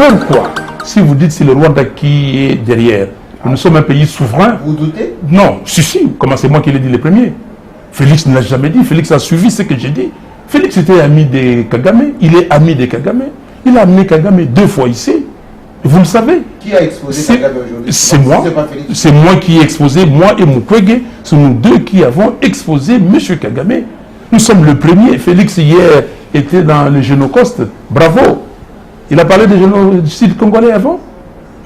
peur quoi? Si vous dites c'est le Rwanda qui est derrière, nous sommes un pays souverain. Vous doutez? Non, si, comment c'est moi qui l'ai dit les premiers? Félix ne l'a jamais dit, Félix a suivi ce que j'ai dit. Félix était ami de Kagame, il est ami de Kagame, il a amené Kagame 2 fois ici. Vous le savez. Qui a exposé Kagame aujourd'hui? C'est moi. C'est moi qui ai exposé, moi et Mukwege, c'est nous deux qui avons exposé M. Kagame. Nous sommes le premier. Félix hier était dans le Génocoste. Bravo. Il a parlé de génocide congolais avant.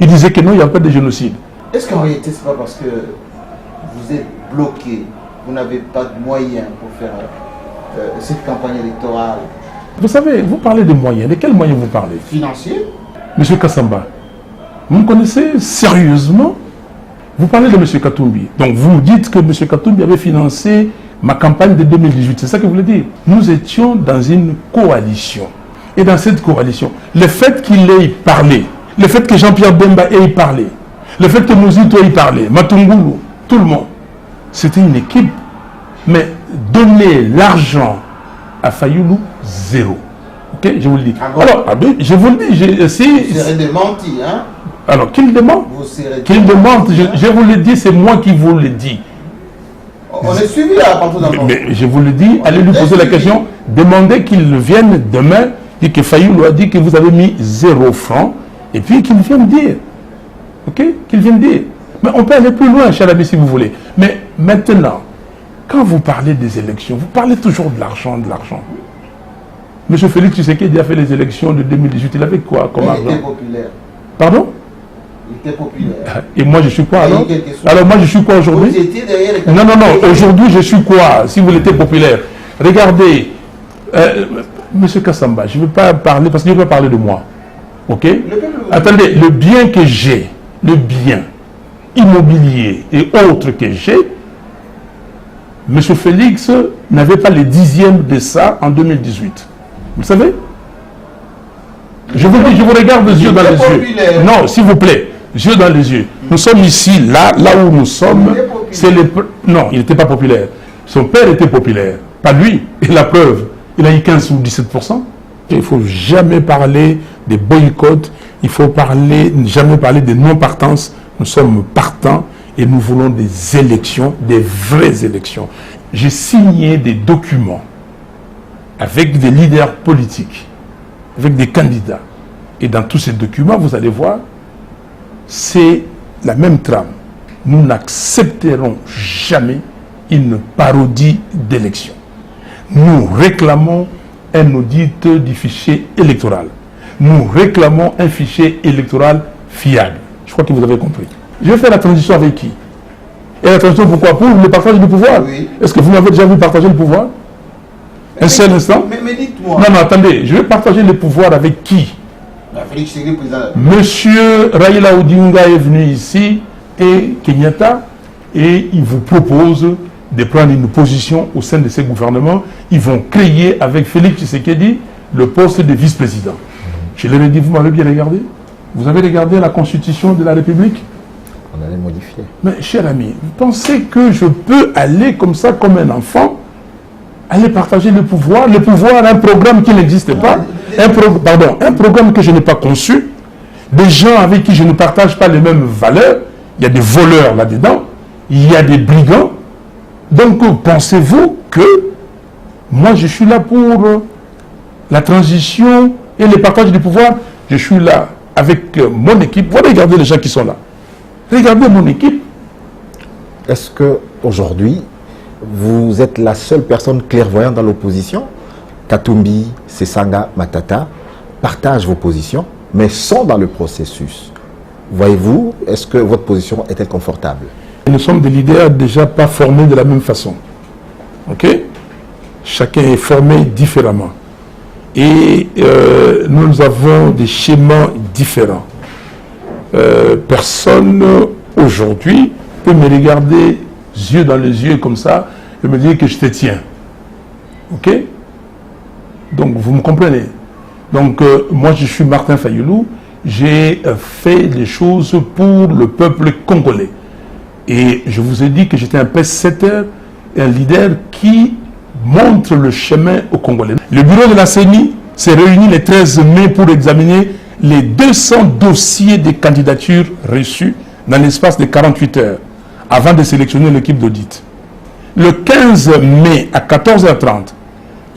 Il disait que non, il n'y a pas de génocide. Est-ce qu'en réalité, ce n'est pas parce que vous êtes bloqué, vous n'avez pas de moyens pour faire cette campagne électorale? Vous savez, vous parlez de moyens. De quels moyens vous parlez? Financiers? Monsieur Kassamba, vous me connaissez sérieusement? Vous parlez de M. Katumbi. Donc vous me dites que M. Katumbi avait financé ma campagne de 2018. C'est ça que vous voulez dire? Nous étions dans une coalition. Et dans cette coalition, le fait qu'il ait parlé, le fait que Jean-Pierre Bemba ait parlé, le fait que Mouzito ait parlé, Matungulu, tout le monde, c'était une équipe. Mais donner l'argent à Fayoulou, 0. Ok, je vous le dis. Alors, je vous le dis. Vous serez démenti, hein? Alors, qu'il demande? Qu'il demande, je vous le dis, c'est moi qui vous le dis. On est suivi à partir d'un moment. Mais je vous le dis, allez lui poser la question, demandez qu'il vienne demain, et que Fayoulou a dit que vous avez mis 0 francs, et puis qu'il vienne dire. Ok? Qu'il vienne dire. Mais on peut aller plus loin, cher ami, si vous voulez. Mais maintenant, quand vous parlez des élections, vous parlez toujours de l'argent, de l'argent. Monsieur Félix Tshisekedi a fait les élections de 2018. Il avait quoi comme argent? Il était populaire. Pardon? Il était populaire. Et moi, je suis quoi alors? Alors moi, je suis quoi aujourd'hui? Vous étiez derrière les... Non, non, non. Aujourd'hui, je suis quoi? Si vous l'étiez populaire. Regardez, Monsieur Kassamba, je ne veux pas parler, parce qu'il ne veut pas parler de moi. Ok? Attendez, le bien que j'ai, le bien immobilier et autres que j'ai, M. Félix n'avait pas les 10e de ça en 2018. Vous savez? Je vous dis, je vous regarde les yeux dans les yeux. Non, s'il vous plaît, yeux dans les yeux. Nous sommes ici, là où nous sommes. Non, il n'était pas populaire. Son père était populaire. Pas lui. Et la preuve, il a eu 15 ou 17%. Il ne faut jamais parler des boycotts. Il faut jamais parler de non-partance. Nous sommes partants. Et nous voulons des élections, des vraies élections. J'ai signé des documents avec des leaders politiques, avec des candidats. Et dans tous ces documents, vous allez voir, c'est la même trame. Nous n'accepterons jamais une parodie d'élection. Nous réclamons un audit du fichier électoral. Nous réclamons un fichier électoral fiable. Je crois que vous avez compris. Je vais faire la transition avec qui? Et la transition pourquoi? Pour le partage du pouvoir. Oui. Est-ce que vous m'avez déjà vu partager le pouvoir? Un seul instant? Mais dites-moi. Non, non, attendez. Je vais partager le pouvoir avec qui? Monsieur Raila Odinga est venu ici et Kenyatta et il vous propose de prendre une position au sein de ces gouvernements. Ils vont créer avec Félix Tshisekedi le poste de vice-président. Je l'avais dit, vous m'avez bien regardé? Vous avez regardé la Constitution de la République? On allait modifier. Mais cher ami, vous pensez que je peux aller comme ça, comme un enfant, aller partager le pouvoir, un programme qui n'existe pas, un programme que je n'ai pas conçu, des gens avec qui je ne partage pas les mêmes valeurs, il y a des voleurs là-dedans, il y a des brigands. Donc pensez-vous que moi je suis là pour la transition et le partage du pouvoir? Je suis là avec mon équipe. Vous regardez les gens qui sont là. Regardez mon équipe. Est-ce qu'aujourd'hui, vous êtes la seule personne clairvoyante dans l'opposition? Katumbi, Sesanga, Matata partagent vos positions, mais sont dans le processus. Voyez-vous, est-ce que votre position est-elle confortable? Nous sommes des leaders déjà pas formés de la même façon. Ok? Chacun est formé différemment. Et nous avons des schémas différents. Personne aujourd'hui peut me regarder yeux dans les yeux comme ça et me dire que je te tiens. Ok? Donc vous me comprenez. Donc moi je suis Martin Fayoulou, j'ai fait des choses pour le peuple congolais. Et je vous ai dit que j'étais un pace-setter, un leader qui montre le chemin aux Congolais. Le bureau de la CENI s'est réuni le 13 mai pour examiner les 200 dossiers de candidatures reçus dans l'espace de 48 heures avant de sélectionner l'équipe d'audit. Le 15 mai à 14h30,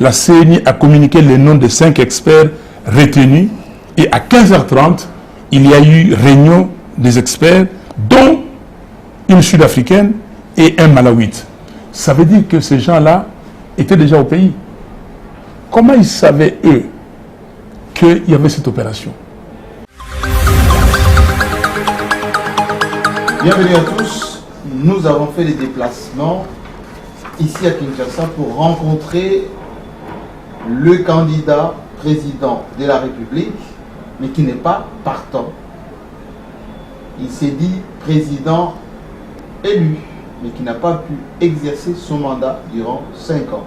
la CENI a communiqué les noms de 5 experts retenus et à 15h30, il y a eu réunion des experts, dont une Sud-Africaine et un Malawite. Ça veut dire que ces gens-là étaient déjà au pays. Comment ils savaient, eux, qu'il y avait cette opération? Bienvenue à tous. Nous avons fait des déplacements ici à Kinshasa pour rencontrer le candidat président de la République, mais qui n'est pas partant. Il s'est dit président élu, mais qui n'a pas pu exercer son mandat durant 5 ans.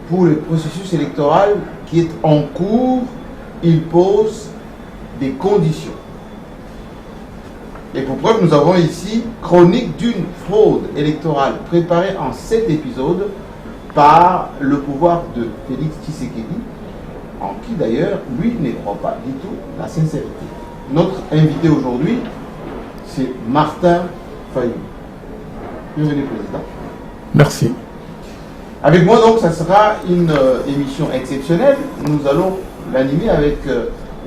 Pour le processus électoral qui est en cours, il pose des conditions. Et pour preuve, nous avons ici chronique d'une fraude électorale préparée en 7 épisodes par le pouvoir de Félix Tshisekedi, en qui d'ailleurs, lui, ne croit pas du tout la sincérité. Notre invité aujourd'hui, c'est Martin Fayulu. Bienvenue, Président. Merci. Avec moi, donc, ça sera une émission exceptionnelle. Nous allons l'animer avec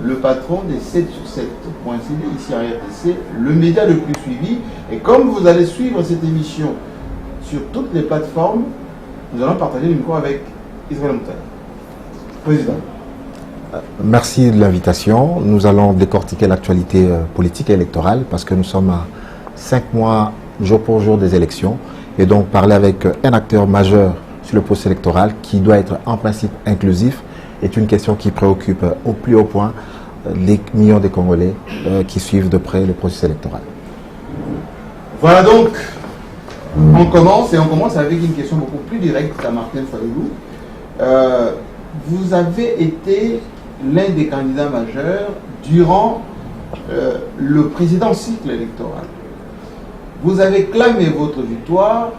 le patron des 7sur7.cd, ici en RDC, le média le plus suivi. Et comme vous allez suivre cette émission sur toutes les plateformes, nous allons partager le micro avec Israël Moutala. Président. Merci de l'invitation. Nous allons décortiquer l'actualité politique et électorale parce que nous sommes à 5 mois, jour pour jour, des élections. Et donc parler avec un acteur majeur sur le processus électoral qui doit être en principe inclusif est une question qui préoccupe au plus haut point les millions de Congolais qui suivent de près le processus électoral. Voilà donc, on commence avec une question beaucoup plus directe à Martin Fayulu. Vous avez été l'un des candidats majeurs durant le précédent cycle électoral. Vous avez clamé votre victoire,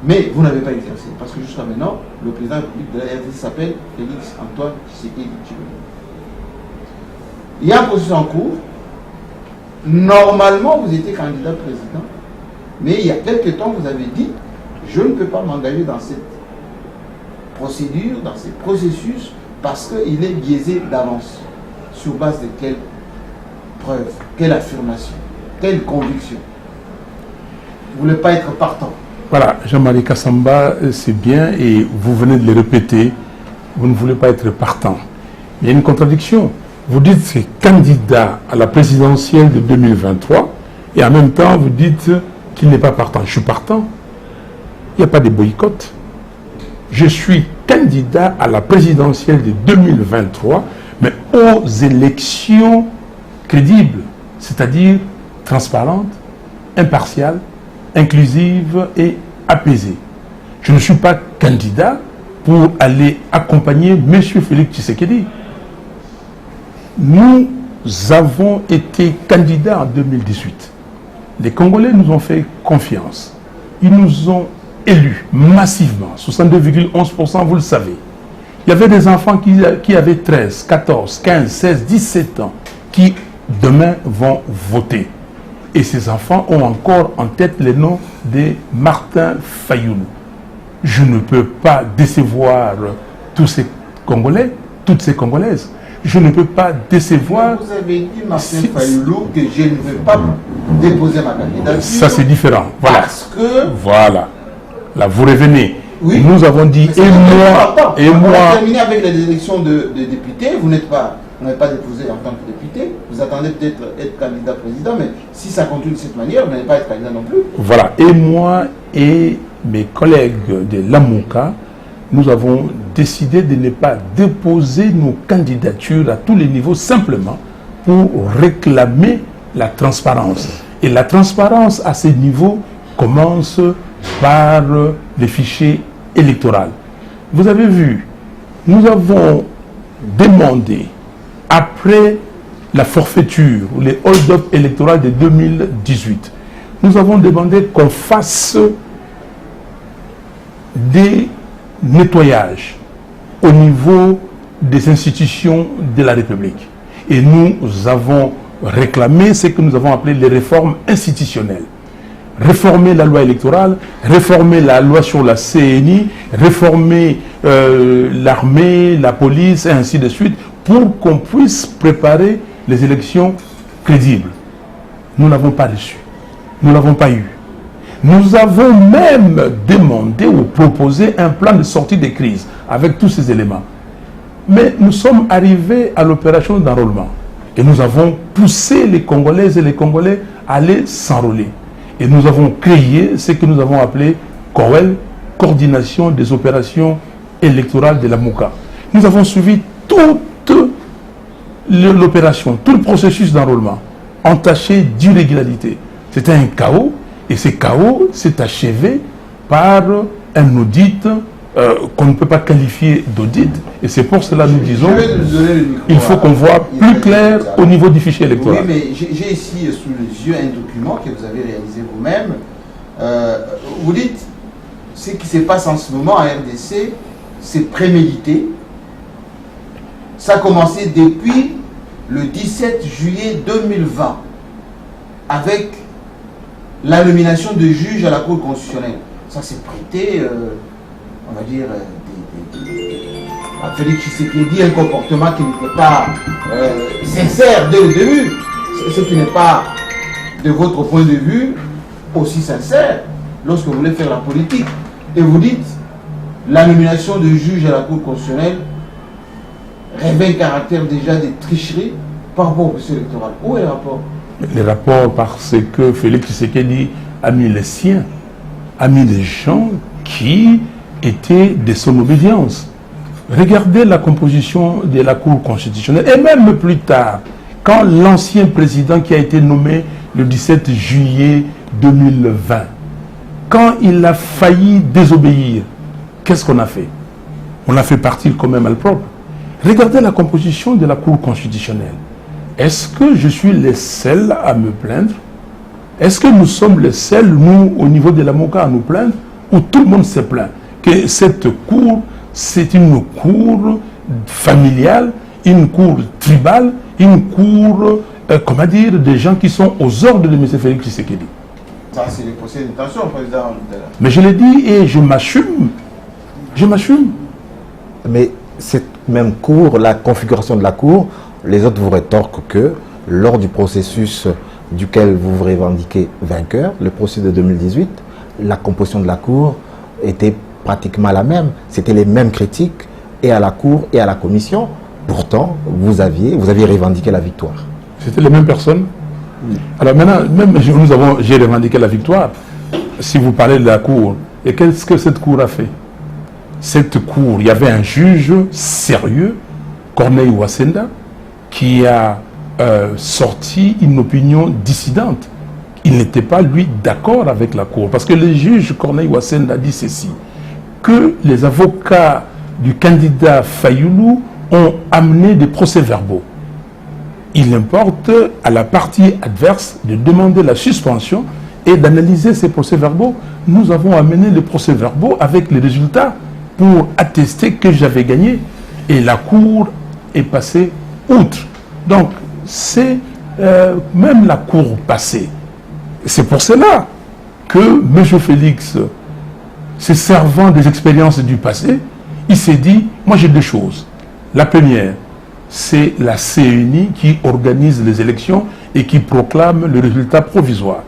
mais vous n'avez pas exercé. Parce que jusqu'à maintenant, le président de la République de la RDC s'appelle Félix Antoine Tshisekedi Tshilombo. Il y a un processus en cours. Normalement, vous étiez candidat président, mais il y a quelques temps, vous avez dit « Je ne peux pas m'engager dans cette procédure, dans ce processus, parce qu'il est biaisé d'avance. » Sur base de quelle preuve, quelle affirmation, quelle conviction? Vous ne voulez pas être partant? Voilà, Jean-Marie Kassamba, c'est bien, et vous venez de le répéter, vous ne voulez pas être partant. Il y a une contradiction. Vous dites que c'est candidat à la présidentielle de 2023, et en même temps, vous dites qu'il n'est pas partant. Je suis partant. Il n'y a pas de boycott. Je suis candidat à la présidentielle de 2023, mais aux élections crédibles, c'est-à-dire transparentes, impartiales, inclusive et apaisée. Je ne suis pas candidat pour aller accompagner M. Félix Tshisekedi. Nous avons été candidats en 2018. Les Congolais nous ont fait confiance. Ils nous ont élus massivement, 62,11%, vous le savez. Il y avait des enfants qui avaient 13, 14, 15, 16, 17 ans qui demain vont voter. Et ces enfants ont encore en tête les noms de Martin Fayulu. Je ne peux pas décevoir tous ces Congolais, toutes ces Congolaises. Je ne peux pas décevoir... Vous avez dit, Martin Fayulu, que je ne veux pas déposer ma candidature. Ça, c'est différent. Voilà. Parce que... Voilà. Là, vous revenez. Oui. Nous avons dit, et moi... On a terminé avec les élections de députés. Vous n'avez pas déposé en tant que député. Vous attendez peut-être être candidat président, mais si ça continue de cette manière, vous n'allez pas être candidat non plus. Voilà. Et moi et mes collègues de l'AMOCA, nous avons décidé de ne pas déposer nos candidatures à tous les niveaux simplement pour réclamer la transparence. Et la transparence à ces niveaux commence par les fichiers électoraux. Vous avez vu, nous avons demandé, après la forfaiture ou les hold-up électoraux de 2018, nous avons demandé qu'on fasse des nettoyages au niveau des institutions de la République. Et nous avons réclamé ce que nous avons appelé les réformes institutionnelles. Réformer la loi électorale, réformer la loi sur la CNI, réformer l'armée, la police, et ainsi de suite, pour qu'on puisse préparer les élections crédibles. Nous n'avons pas reçu. Nous ne l'avons pas eu. Nous avons même demandé ou proposé un plan de sortie des crises avec tous ces éléments. Mais nous sommes arrivés à l'opération d'enrôlement. Et nous avons poussé les Congolaises et les Congolais à aller s'enrôler. Et nous avons créé ce que nous avons appelé COEL, Coordination des opérations électorales de la MOUCA. Nous avons suivi toute l'opération, tout le processus d'enrôlement, entaché d'irrégularité. C'était un chaos, et ce chaos s'est achevé par un audit qu'on ne peut pas qualifier d'audit, et c'est pour cela que nous disons il faut qu'on voit plus clair au niveau du fichier électoral. Oui, mais j'ai ici sous les yeux un document que vous avez réalisé vous-même. Vous dites ce qui se passe en ce moment à RDC, c'est prémédité. Ça a commencé depuis le 17 juillet 2020 avec la nomination de juges à la Cour constitutionnelle. Ça s'est prêté, on va dire, à Félix Tshisekedi, un comportement qui n'était pas sincère dès le début, ce qui n'est pas, de votre point de vue, aussi sincère lorsque vous voulez faire la politique. Et vous dites, la nomination de juges à la Cour constitutionnelle revêt un caractère déjà de tricherie par rapport au processus électoral. Où est le rapport? Les rapports, parce que Félix Tshisekedi a mis les siens, a mis des gens qui étaient de son obédience. Regardez la composition de la Cour constitutionnelle, et même plus tard, quand l'ancien président qui a été nommé le 17 juillet 2020, quand il a failli désobéir, qu'est-ce qu'on a fait? On l'a fait partir quand même à le propre. Regardez la composition de la Cour constitutionnelle. Est-ce que je suis le seul à me plaindre? Est-ce que nous sommes les seuls, nous, au niveau de la MOCA, à nous plaindre? Ou tout le monde se plaint que cette cour, c'est une cour familiale, une cour tribale, une cour, comment dire, des gens qui sont aux ordres de M. Félix Tshisekedi. Ça, c'est le procès d'intention, président. Mais je l'ai dit et je m'assume. Je m'assume. Mais cette même cour, la configuration de la cour, les autres vous rétorquent que lors du processus duquel vous vous revendiquez vainqueur, le processus de 2018, la composition de la cour était pratiquement la même. C'était les mêmes critiques et à la cour et à la commission. Pourtant, vous aviez revendiqué la victoire. C'était les mêmes personnes. Oui. Alors maintenant, même j'ai revendiqué la victoire. Si vous parlez de la cour, et qu'est-ce que cette cour a fait? Cette cour, il y avait un juge sérieux, Corneille Wasenda, qui a sorti une opinion dissidente. Il n'était pas, lui, d'accord avec la cour. Parce que le juge Corneille Wasenda a dit ceci, que les avocats du candidat Fayoulou ont amené des procès-verbaux. Il importe à la partie adverse de demander la suspension et d'analyser ces procès-verbaux. Nous avons amené les procès-verbaux avec les résultats pour attester que j'avais gagné. Et la cour est passée outre. Donc, c'est même la cour passée. C'est pour cela que M. Félix, se servant des expériences du passé, il s'est dit, moi j'ai deux choses. La première, c'est la CNI qui organise les élections et qui proclame le résultat provisoire.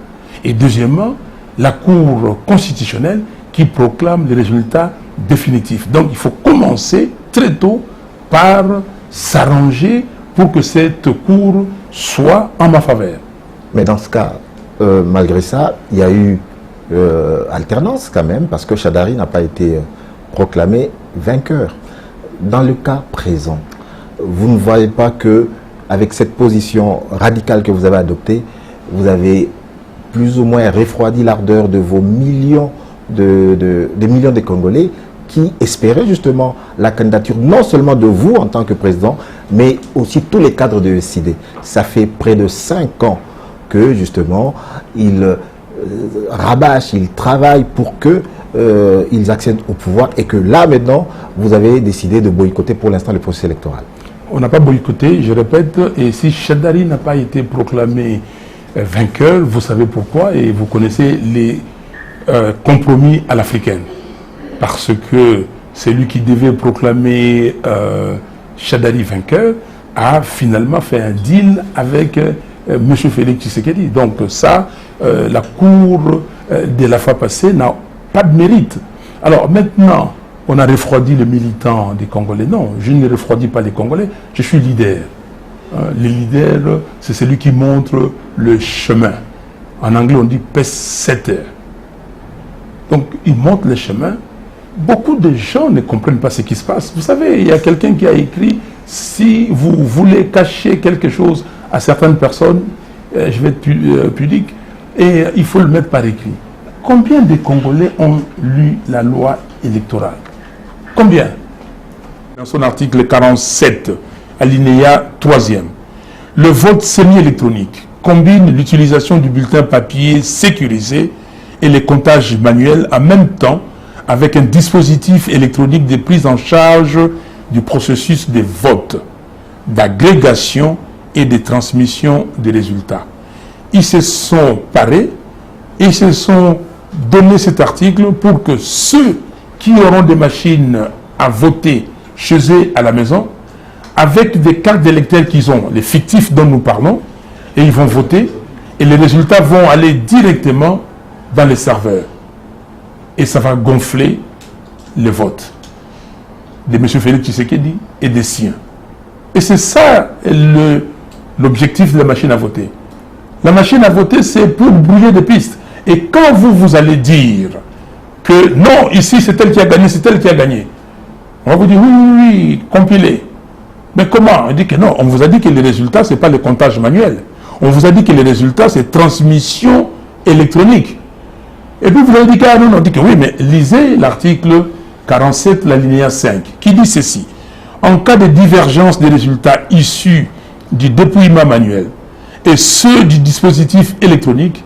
Et deuxièmement, la Cour constitutionnelle qui proclame les résultats définitifs. Donc il faut commencer très tôt par s'arranger pour que cette Cour soit en ma faveur. Mais dans ce cas, malgré ça, il y a eu alternance quand même, parce que Chadari n'a pas été proclamé vainqueur. Dans le cas présent, vous ne voyez pas que, avec cette position radicale que vous avez adoptée, vous avez plus ou moins refroidi l'ardeur de vos millions des millions de Congolais qui espéraient justement la candidature non seulement de vous en tant que président, mais aussi tous les cadres de SID. Ça fait près de 5 ans que justement ils rabâchent, ils travaillent pour que ils accèdent au pouvoir et que là maintenant vous avez décidé de boycotter pour l'instant le processus électoral. on n'a pas boycotté, je répète, et si Shadary n'a pas été proclamé vainqueur, vous savez pourquoi, et vous connaissez les compromis à l'africaine. Parce que celui qui devait proclamer Shadary vainqueur a finalement fait un deal avec M. Félix Tshisekedi. Donc ça, la Cour de la fois passée n'a pas de mérite. Alors maintenant, on a refroidi les militants des Congolais. Non, je ne refroidis pas les Congolais, je suis leader. Le leader, c'est celui qui montre le chemin. En anglais, on dit pace-setter. Donc, il montre le chemin. Beaucoup de gens ne comprennent pas ce qui se passe. Vous savez, il y a quelqu'un qui a écrit « Si vous voulez cacher quelque chose à certaines personnes, je vais être pudique, et il faut le mettre par écrit. » Combien de Congolais ont lu la loi électorale? Combien? Dans son article 47, alinéa 3e, le vote semi-électronique combine l'utilisation du bulletin papier sécurisé et les comptages manuels en même temps avec un dispositif électronique de prise en charge du processus de vote, d'agrégation et de transmission des résultats. Ils se sont parés, ils se sont donné cet article pour que ceux qui auront des machines à voter chez eux à la maison, avec des cartes d'électeurs qu'ils ont, les fictifs dont nous parlons, et ils vont voter, et les résultats vont aller directement dans les serveurs. Et ça va gonfler le vote de M. Félix Tshisekedi et des siens. Et c'est ça l'objectif de la machine à voter. La machine à voter, c'est pour brouiller des pistes. Et quand vous allez dire que non, ici c'est elle qui a gagné, c'est elle qui a gagné, on va vous dire oui, compilé. Mais comment? On dit que non, on vous a dit que les résultats, ce n'est pas le comptage manuel. On vous a dit que les résultats, c'est transmission électronique. Et puis vous avez dit que non, on dit que oui, mais lisez l'article 47, l'alinéa 5, qui dit ceci. En cas de divergence des résultats issus du dépouillement manuel et ceux du dispositif électronique,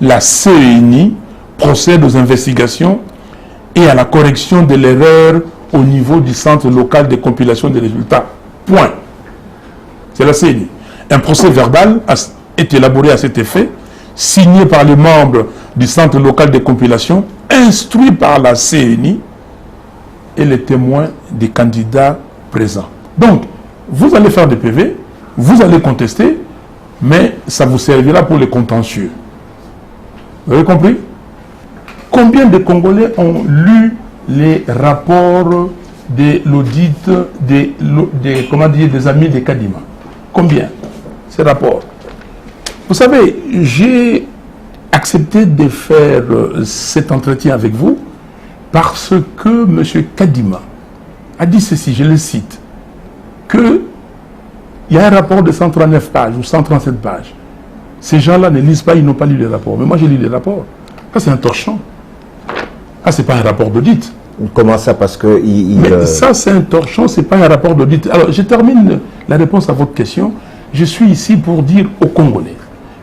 la CENI procède aux investigations et à la correction de l'erreur au niveau du centre local de compilation des résultats. Point. C'est la CENI. Un procès verbal est élaboré à cet effet, signé par les membres du centre local de compilation, instruit par la CENI et les témoins des candidats présents. Donc, vous allez faire des PV, vous allez contester, mais ça vous servira pour les contentieux. Vous avez compris? Combien de Congolais ont lu les rapports de l'audit des amis de Kadima? Combien? Ces rapports. Vous savez, j'ai accepté de faire cet entretien avec vous parce que M. Kadima a dit ceci, je le cite, qu'il y a un rapport de 139 pages ou 137 pages. Ces gens-là ne lisent pas, ils n'ont pas lu les rapports. Mais moi, j'ai lu les rapports. Ça, c'est un torchon. Ah, c'est pas un rapport d'audit. Comment ça? Parce que... Mais ça, c'est un torchon, c'est pas un rapport d'audit. Alors, je termine la réponse à votre question. Je suis ici pour dire aux Congolais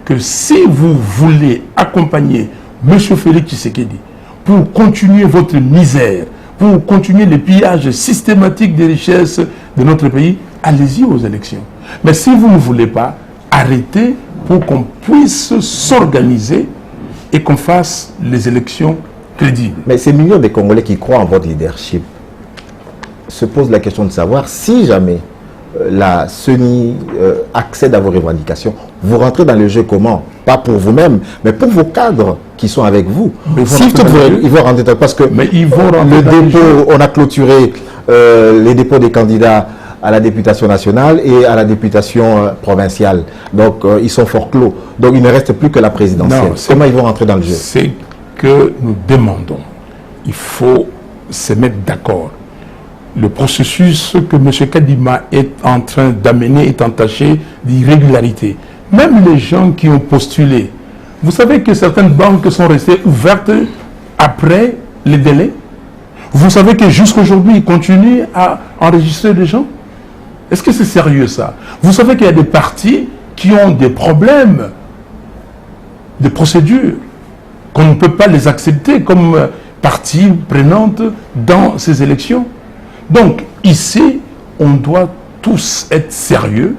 que si vous voulez accompagner M. Félix Tshisekedi pour continuer votre misère, pour continuer le pillage systématique des richesses de notre pays, allez-y aux élections. Mais si vous ne voulez pas, arrêtez pour qu'on puisse s'organiser et qu'on fasse les élections crédibles. Mais ces millions de Congolais qui croient en votre leadership se posent la question de savoir si jamais la CENI accède à vos revendications, vous rentrez dans le jeu comment? Pas pour vous-même, mais pour vos cadres qui sont avec vous. Si ils vont rentrer parce que le dépôt, on a clôturé les dépôts des candidats à la députation nationale et à la députation provinciale. Donc, ils sont fort clos. Donc, il ne reste plus que la présidentielle. Non, comment ils vont rentrer dans le jeu? C'est que nous demandons. Il faut se mettre d'accord. Le processus que M. Kadima est en train d'amener est entaché d'irrégularité. Même les gens qui ont postulé, vous savez que certaines banques sont restées ouvertes après les délais. Vous savez que jusqu'à aujourd'hui, ils continuent à enregistrer des gens. Est-ce que c'est sérieux ça? Vous savez qu'il y a des partis qui ont des problèmes de procédure, qu'on ne peut pas les accepter comme partie prenante dans ces élections. Donc ici, on doit tous être sérieux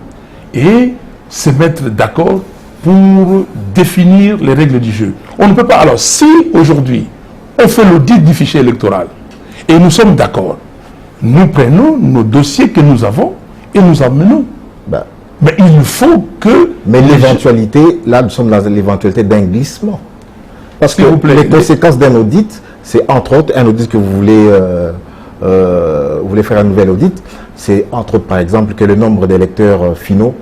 et se mettre d'accord pour définir les règles du jeu. On ne peut pas... Alors, si aujourd'hui, on fait l'audit du fichier électoral et nous sommes d'accord, nous prenons nos dossiers que nous avons et nous emmenons. Mais il faut que... Mais l'éventualité, là, nous sommes dans l'éventualité d'un glissement. Parce que les conséquences d'un audit, c'est entre autres un audit que vous voulez faire un nouvel audit, c'est entre autres, par exemple, que le nombre d'électeurs finaux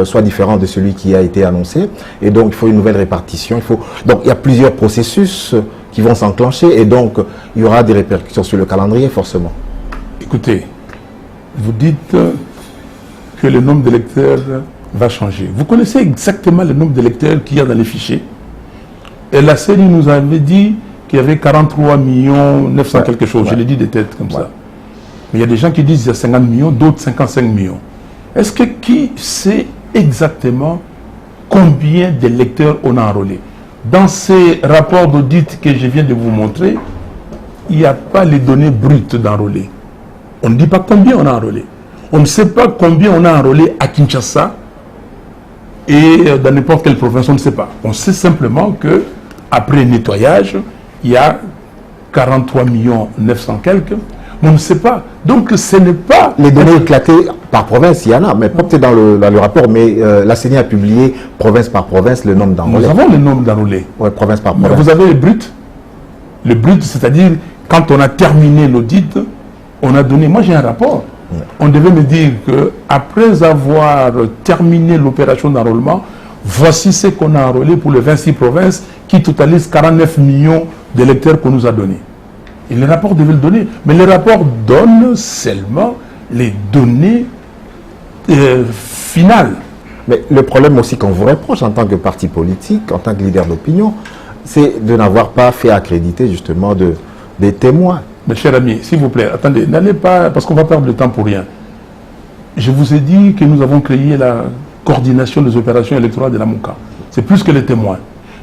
soit différent de celui qui a été annoncé. Et donc, il faut une nouvelle répartition. Donc, il y a plusieurs processus qui vont s'enclencher et donc, il y aura des répercussions sur le calendrier, forcément. Écoutez, vous dites que le nombre d'électeurs va changer. Vous connaissez exactement le nombre d'électeurs qu'il y a dans les fichiers. Et la CENI nous avait dit qu'il y avait 43 millions 900 quelque chose. Je l'ai dit de tête comme ça. Mais il y a des gens qui disent qu'il y a 50 millions, d'autres 55 millions. Est-ce que qui sait exactement combien d'électeurs on a enrôlés? Dans ces rapports d'audit que je viens de vous montrer, il n'y a pas les données brutes d'enrôlés. On ne dit pas combien on a enrôlé. On ne sait pas combien on a enrôlé à Kinshasa et dans n'importe quelle province, on ne sait pas. On sait simplement que après nettoyage, il y a 43 millions 900 quelques. Mais on ne sait pas. Donc ce n'est pas... Les données éclatées par province, il y en a, mais pas peut-être dans le rapport, mais la CENI a publié province par province le nombre d'enrôlés. Nous avons le nombre d'enrôlés. Oui, province par province. Mais vous avez le brut. Le brut, c'est-à-dire quand on a terminé l'audit, on a donné... Moi j'ai un rapport. On devait me dire qu'après avoir terminé l'opération d'enrôlement, voici ce qu'on a enrôlé pour les 26 provinces qui totalisent 49 millions d'électeurs qu'on nous a donnés. Et le rapport devait le donner. Mais le rapport donne seulement les données finales. Mais le problème aussi qu'on vous reproche en tant que parti politique, en tant que leader d'opinion, c'est de n'avoir pas fait accréditer justement des témoins. Mes chers amis, s'il vous plaît, attendez, n'allez pas, parce qu'on va perdre le temps pour rien. Je vous ai dit que nous avons créé la coordination des opérations électorales de la MOUCA. C'est plus que les témoins.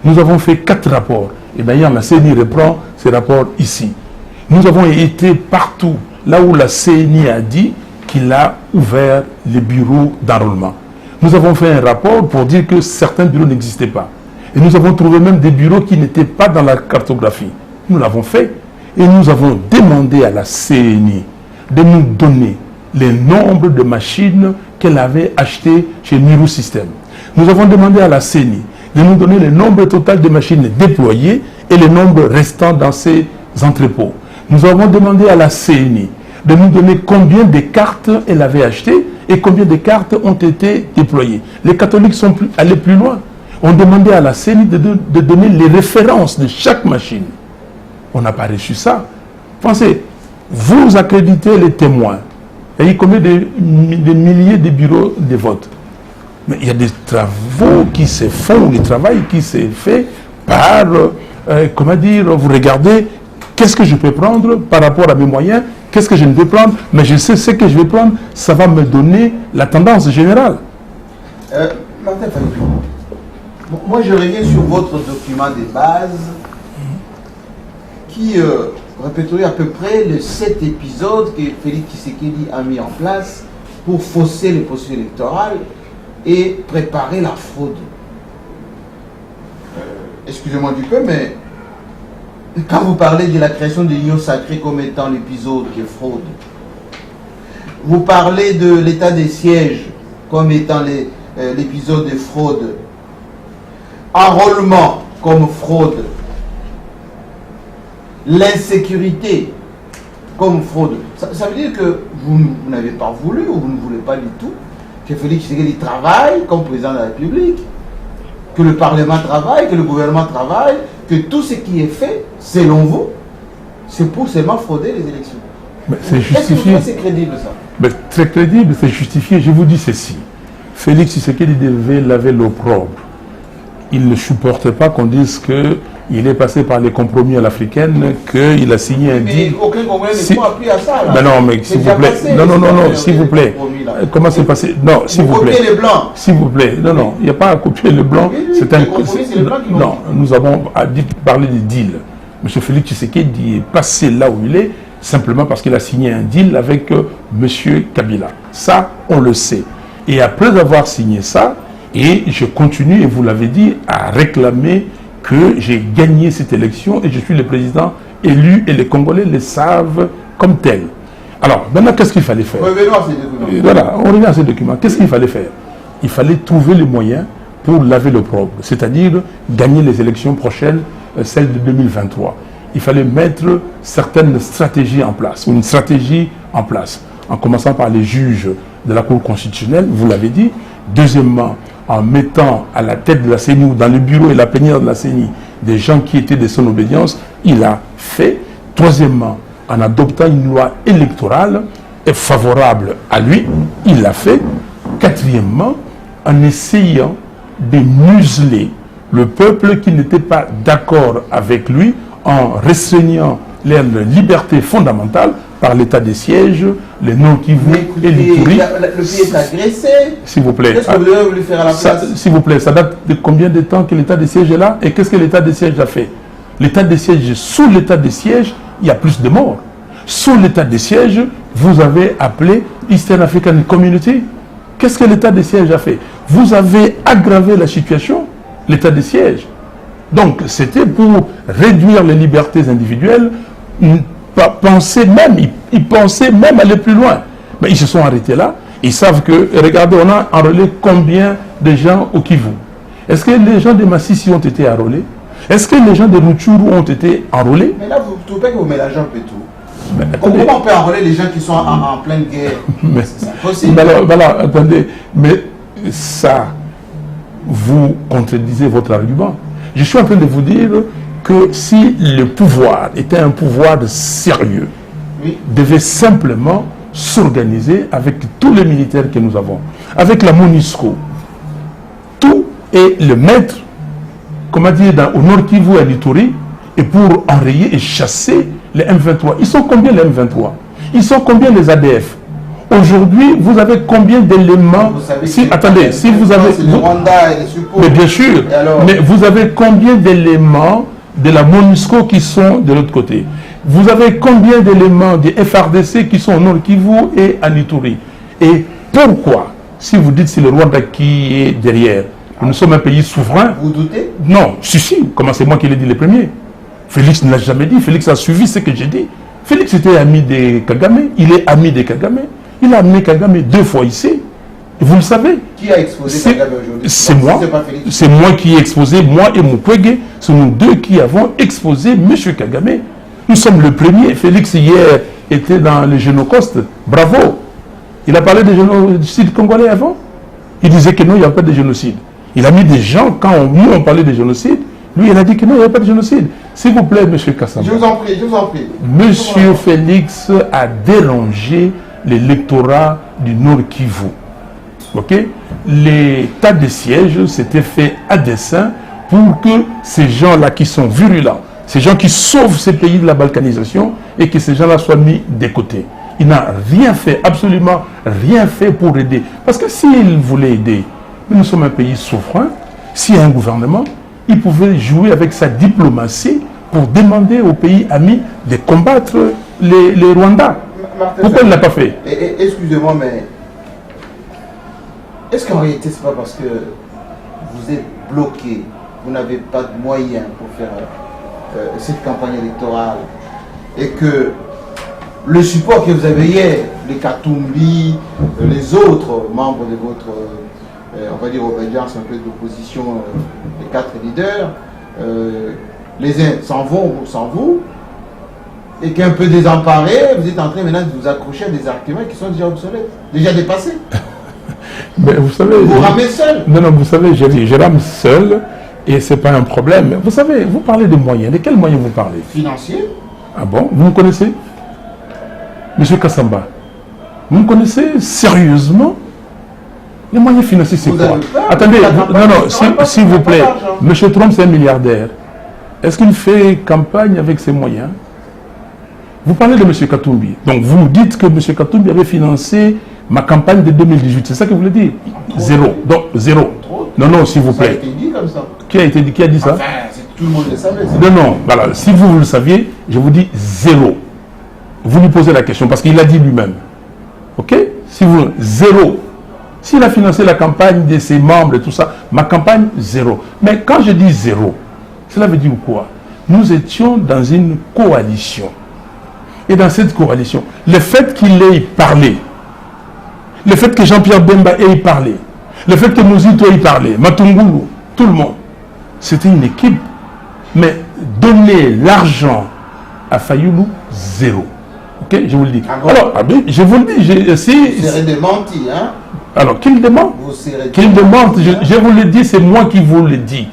Nous avons fait 4 rapports. Et d'ailleurs, la CENI reprend ces rapports ici. Nous avons été partout, là où la CENI a dit qu'il a ouvert les bureaux d'enrôlement. Nous avons fait un rapport pour dire que certains bureaux n'existaient pas. Et nous avons trouvé même des bureaux qui n'étaient pas dans la cartographie. Nous l'avons fait. Et nous avons demandé à la CENI de nous donner les nombres de machines qu'elle avait achetées chez Miru System. Nous avons demandé à la CENI de nous donner le nombre total de machines déployées et le nombre restant dans ces entrepôts. Nous avons demandé à la CENI de nous donner combien de cartes elle avait achetées et combien de cartes ont été déployées. Les catholiques sont allés plus loin. On demandait à la CENI de donner les références de chaque machine. On n'a pas reçu ça. Pensez, vous accréditez les témoins. Il y a combien de milliers de bureaux de vote. Mais il y a des travaux qui se font, du travail qui s'est fait par, comment dire, vous regardez, qu'est-ce que je peux prendre par rapport à mes moyens, qu'est-ce que je ne peux prendre, mais je sais ce que je vais prendre, ça va me donner la tendance générale. Martin Fayulu, moi je reviens sur votre document de base qui répéterait à peu près les 7 épisodes que Félix Tshisekedi a mis en place pour fausser les processus électoraux et préparer la fraude. Excusez-moi du peu, mais quand vous parlez de la création de l'Union sacrée comme étant l'épisode de fraude, vous parlez de l'état des sièges comme étant l'épisode de fraude, enrôlement comme fraude, l'insécurité comme fraude. Ça veut dire que vous n'avez pas voulu ou vous ne voulez pas du tout que Félix Tshisekedi travaille comme président de la République, que le Parlement travaille, que le gouvernement travaille, que tout ce qui est fait, selon vous, c'est pour seulement frauder les élections. C'est justifié. Est-ce que c'est crédible ça? Mais très crédible, c'est justifié. Je vous dis ceci. Félix Tshisekedi devait laver l'opprobre. Il ne supporte pas qu'on dise qu'il est passé par les compromis à l'africaine, qu'il a signé un deal. Mais aucun Congolais n'est pas appuyé à ça. Là. Mais non, mais s'il vous plaît. Non, s'il vous plaît. Comment c'est passé? Non, s'il vous plaît. Les blancs. S'il vous plaît. Non, il n'y a pas à copier les blancs. C'est un. Non, nous avons parlé des deals. M. Félix Tshisekedi est passé là où il est simplement parce qu'il a signé un deal avec M. Kabila. Ça, on le sait. Et après avoir signé ça, et je continue, et vous l'avez dit, à réclamer que j'ai gagné cette élection et je suis le président élu et les Congolais le savent comme tel. Alors, maintenant, qu'est-ce qu'il fallait faire? Revenons à ces documents. Voilà, on revient à ces documents. Qu'est-ce qu'il fallait faire? Il fallait trouver les moyens pour laver l'opprobre, c'est-à-dire gagner les élections prochaines, celles de 2023. Il fallait mettre certaines stratégies en place, ou une stratégie en place, en commençant par les juges de la Cour constitutionnelle, vous l'avez dit. Deuxièmement, en mettant à la tête de la CENI ou dans le bureau et la plénière de la CENI des gens qui étaient de son obédience, il a fait. Troisièmement, en adoptant une loi électorale favorable à lui, il l'a fait. Quatrièmement, en essayant de museler le peuple qui n'était pas d'accord avec lui, en restreignant leurs libertés fondamentales par l'état de siège, les Nord-Kivu et l'Ituri. Le pays est agressé. S'il vous plaît. Qu'est-ce que vous devez lui faire à la place? S'il vous plaît, ça date de combien de temps que l'état de siège est là? Et qu'est-ce que l'état de siège a fait? L'état de siège, sous l'état de siège, il y a plus de morts. Sous l'état de siège, vous avez appelé Eastern African Community. Qu'est-ce que l'état de siège a fait? Vous avez aggravé la situation, l'état de siège. Donc, c'était pour réduire les libertés individuelles, ils pensaient même aller plus loin. Mais ils se sont arrêtés là. Ils savent que, regardez, on a enrôlé combien de gens au Kivu? Est-ce que les gens de Massissi ont été enrôlés? Est-ce que les gens de Rutshuru ont été enrôlés? Mais là, vous ne trouvez pas que vous mélangez un peu tout? Comment on peut enrôler les gens qui sont en pleine guerre? C'est impossible. Voilà, attendez, mais ça, vous contredisez votre argument. Je suis en train de vous dire que si le pouvoir était un pouvoir sérieux, oui, devait simplement s'organiser avec tous les militaires que nous avons, avec la MONUSCO, tout et le mettre, comment dire, au Nord Kivu et à l'Ituri, et pour enrayer et chasser les M23. Ils sont combien les M23? Ils sont combien les ADF? Aujourd'hui, vous avez combien d'éléments? Attendez, si vous avez... Mais bien sûr, mais vous avez combien d'éléments de la MONUSCO qui sont de l'autre côté? Vous avez combien d'éléments des FRDC qui sont au Nord Kivu et à Ituri? Et pourquoi, si vous dites c'est le Rwanda qui est derrière, nous sommes un pays souverain? Vous doutez? Non, si, comment c'est moi qui l'ai dit les premiers? Félix ne l'a jamais dit, Félix a suivi ce que j'ai dit. Félix était ami de Kagame, il est ami de Kagame. Il a amené Kagame 2 fois ici. Et vous le savez. Qui a exposé Kagame aujourd'hui? C'est moi. C'est moi qui ai exposé, moi et Mukwege. C'est nous deux qui avons exposé M. Kagame. Nous sommes le premier. Félix, hier, était dans le génocauste. Bravo. Il a parlé de génocide congolais avant. Il disait que non, il n'y a pas de génocide. Il a mis des gens, quand nous on parlait de génocide, lui, il a dit que non, il n'y a pas de génocide. S'il vous plaît, M. Kassamba. Je vous en prie, je vous en prie. M. Félix a dérangé l'électorat du Nord Kivu. Ok? L'état de siège s'était fait à dessein pour que ces gens-là qui sont virulents, ces gens qui sauvent ces pays de la balkanisation, et que ces gens-là soient mis de côté. Il n'a rien fait, absolument rien fait pour aider. Parce que s'il voulait aider, nous sommes un pays souverain, s'il y a un gouvernement, il pouvait jouer avec sa diplomatie pour demander aux pays amis de combattre les Rwandais. Pourquoi il ne l'a pas fait? Excusez-moi, mais est-ce qu'en réalité, ce n'est pas parce que vous êtes bloqué, vous n'avez pas de moyens pour faire cette campagne électorale, et que le support que vous avez hier, les Katumbi, les autres membres de votre, on va dire, obédience un peu d'opposition, les 4 leaders, les uns s'en vont sans vous, et qu'un peu désemparé, vous êtes en train maintenant de vous accrocher à des arguments qui sont déjà obsolètes, déjà dépassés. Mais vous savez... Vous ramez seul. Non, vous savez, je rame seul, et ce n'est pas un problème. Vous savez, vous parlez de moyens. De quels moyens vous parlez? Financiers. Ah bon? Vous me connaissez? Monsieur Kassamba, vous me connaissez sérieusement? Les moyens financiers, c'est quoi? Attendez, non, s'il vous plaît. Monsieur Trump, c'est un milliardaire. Est-ce qu'il fait campagne avec ses moyens? Vous parlez de M. Katumbi. Donc vous nous dites que M. Katumbi avait financé ma campagne de 2018. C'est ça que vous voulez dire? Zéro. Donc zéro. Non, s'il vous plaît. Ça a été dit comme ça. Qui a dit ça? Enfin, tout le monde le savait. Non, voilà. Si vous le saviez, je vous dis zéro. vous lui posez la question, parce qu'il l'a dit lui-même. Ok? Si vous, zéro. S'il a financé la campagne de ses membres et tout ça, ma campagne, zéro. Mais quand je dis zéro, cela veut dire quoi? Nous étions dans une coalition. Et dans cette coalition, le fait qu'il ait parlé, le fait que Jean-Pierre Bemba ait parlé, le fait que Mouzito ait parlé, Matungulu, tout le monde, c'était une équipe. Mais donner l'argent à Fayoulou, zéro. Ok, je vous le dis. Alors, je vous le dis. Vous serez démenti, hein? Alors, qu'il demande? Qu'il demande, je vous le dis, c'est moi qui vous le dis.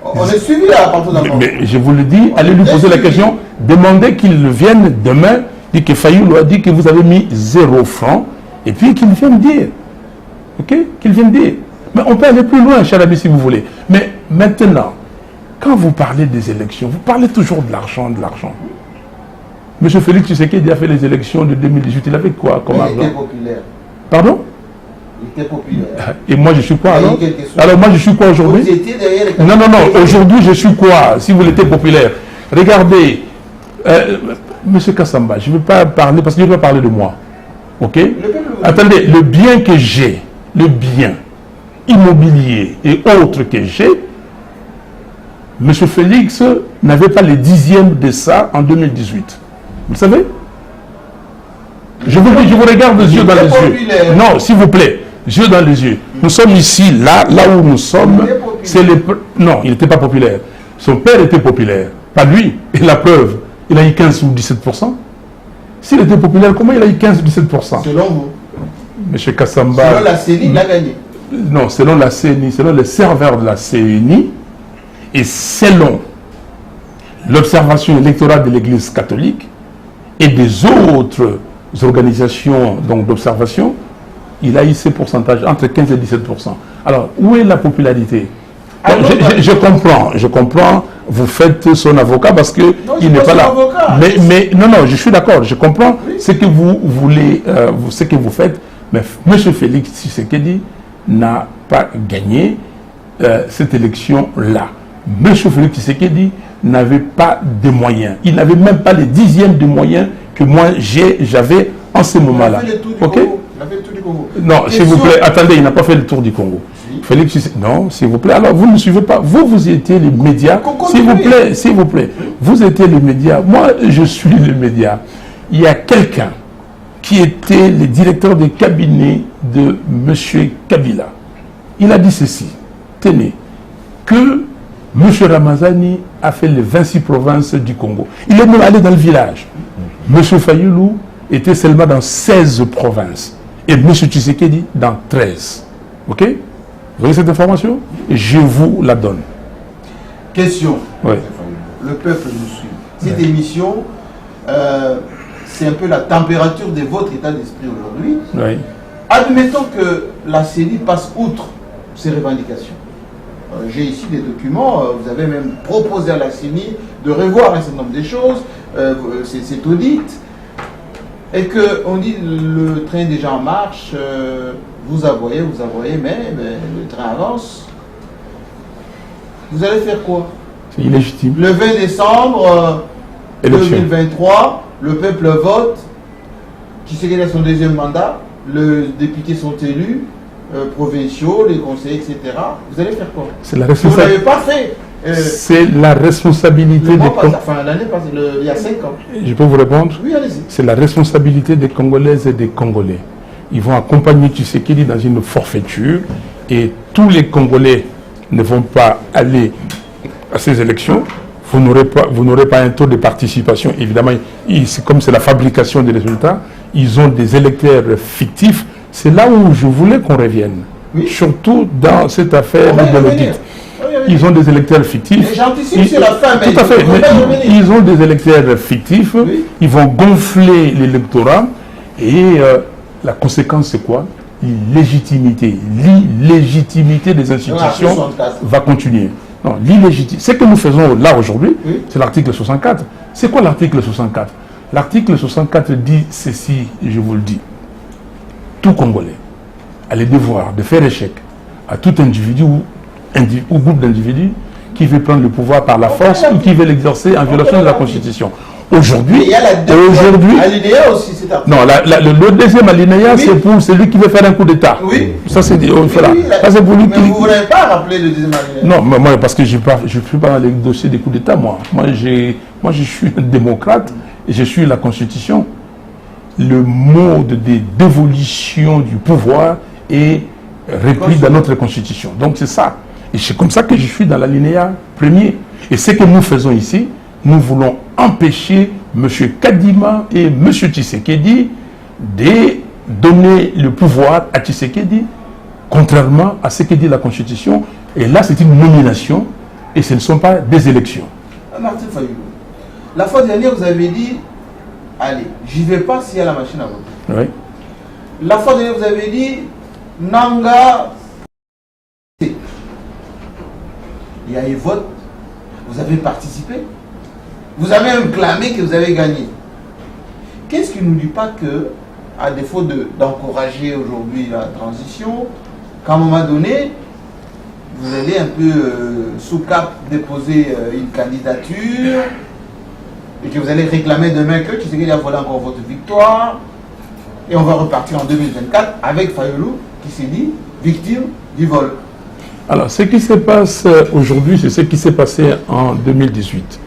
On est suivi là, partout dans le monde. Mais je vous le dis, allez lui poser la question, demandez qu'il vienne demain, dit que Fayoulou a dit que vous avez mis 0 francs, et puis qu'il vienne dire. Ok? Qu'il vienne dire. Mais on peut aller plus loin, cher ami, si vous voulez. Mais maintenant, quand vous parlez des élections, vous parlez toujours de l'argent, de l'argent. Monsieur Félix Tshisekedi a fait les élections de 2018. Il avait quoi comme argent? Il était populaire. Pardon? Il était populaire. Et moi, je suis quoi alors? Alors moi, je suis quoi aujourd'hui? Vous étiez derrière les... Non, non, non. Aujourd'hui, je suis quoi? Si vous l'étiez populaire. Regardez, Monsieur Kassamba, je ne veux pas parler, parce que je ne veux pas parler de moi. Ok? Attendez, le bien que j'ai, le bien immobilier et autres que j'ai, M. Félix n'avait pas les dixièmes de ça en 2018. Vous le savez? Je vous le dis, je vous regarde les yeux dans les yeux. Non, s'il vous plaît, yeux dans les yeux. Nous sommes ici, là où nous sommes. C'est les... Non, il n'était pas populaire. Son père était populaire. Pas lui. Et la preuve, il a eu 15 ou 17%. S'il était populaire, comment il a eu 15 ou 17%? Selon vous? M. Kassamba... Selon la CENI, il a gagné. Non, selon la CENI, selon les serveurs de la CENI, et selon l'observation électorale de l'Église catholique et des autres organisations d'observation, il a eu ces pourcentages entre 15 et 17%. Alors, où est la popularité? Je comprends, vous faites son avocat parce qu'il n'est pas là. Mais non, je suis d'accord, je comprends ce que vous voulez, ce que vous faites, mais M. Félix Tshisekedi n'a pas gagné cette élection-là. M. Félix Tshisekedi n'avait pas de moyens. Il n'avait même pas les dixièmes de moyens que moi j'avais en ce moment-là. Ok? Il a fait le tour du Congo. Non, s'il vous plaît, attendez, il n'a pas fait le tour du Congo. Si. Félix Tshisekedi, non, s'il vous plaît. Alors, vous ne suivez pas. Vous étiez les médias. S'il vous plaît. Vous étiez les médias. Moi, je suis les médias. Il y a quelqu'un qui était le directeur de cabinet de M. Kabila. Il a dit ceci. Tenez, que M. Ramazani a fait les 26 provinces du Congo. Il est même allé dans le village. M. Fayoulou était seulement dans 16 provinces. Et M. Tshisekedi dans 13. Ok? Vous voyez cette information? Je vous la donne. Question. Oui. Le peuple nous suit. Cette émission, c'est un peu la température de votre état d'esprit aujourd'hui. Oui. Admettons que la CENI passe outre ces revendications. J'ai ici des documents, vous avez même proposé à la CENI de revoir un certain nombre de choses, c'est audit, et qu'on dit le train est déjà en marche, vous aboyez, mais le train avance. Vous allez faire quoi? C'est illégitime. Le 20 décembre 2023, le peuple vote, Tshisekedi a son deuxième mandat, les députés sont élus, provinciaux, les conseillers, etc. Vous allez faire quoi? C'est la responsabilité. Vous ne l'avez pas fait. C'est la responsabilité des Congolais. L'année passée, il y a 5 ans. Je peux vous répondre? Oui, allez-y. C'est la responsabilité des Congolaises et des Congolais. Ils vont accompagner Tshisekedi dans une forfaiture et tous les Congolais ne vont pas aller à ces élections. Vous n'aurez pas un taux de participation. Évidemment, comme c'est la fabrication des résultats, ils ont des électeurs fictifs. C'est là où je voulais qu'on revienne. Oui. Surtout dans cette affaire de l'audit. Ils ont des électeurs fictifs. J'anticipe sur la fin, tout à fait. Mais ils ont des électeurs fictifs. Oui. Ils vont gonfler l'électorat. Et la conséquence, c'est quoi? L'illégitimité des institutions va continuer. Non, l'illégitime. Ce que nous faisons là aujourd'hui, oui, c'est l'article 64. C'est quoi l'article 64? L'article 64 dit ceci, je vous le dis. Tout Congolais a le devoir de faire échec à tout individu ou groupe d'individus qui veut prendre le pouvoir par la force ou qui veut l'exercer en violation de la Constitution. Aujourd'hui, il y a la deuxième alinéa aussi, c'est ça. Non, le deuxième alinéa, oui, c'est pour celui qui veut faire un coup d'État. Oui. Ça, c'est dit. Oui, ça, c'est pour lui qui... vous ne voulez pas rappeler le deuxième alinéa? Non, mais moi, parce que je ne suis pas dans les dossiers des coups d'État, moi. Moi, je suis un démocrate et je suis la Constitution. Le mode de dévolution du pouvoir est repris dans notre Constitution. Donc, c'est ça. Et c'est comme ça que je suis dans l'alinéa premier. Et ce que nous faisons ici, nous voulons empêcher M. Kadima et M. Tshisekedi de donner le pouvoir à Tshisekedi, contrairement à ce que dit la Constitution. Et là, c'est une nomination et ce ne sont pas des élections. Martin Fayulu, la fois dernière, vous avez dit, allez, j'y vais pas s'il y a la machine à voter. Oui. La fois dernière, vous avez dit, Nanga, il y a eu vote, vous avez participé. Vous avez même clamé que vous avez gagné. Qu'est-ce qui ne nous dit pas que, à défaut d'encourager aujourd'hui la transition, qu'à un moment donné, vous allez un peu sous cap déposer une candidature et que vous allez réclamer demain que Tshisekedi a volé encore votre victoire et on va repartir en 2024 avec Fayulu qui s'est dit victime du vol. Alors, ce qui se passe aujourd'hui, c'est ce qui s'est passé en 2018.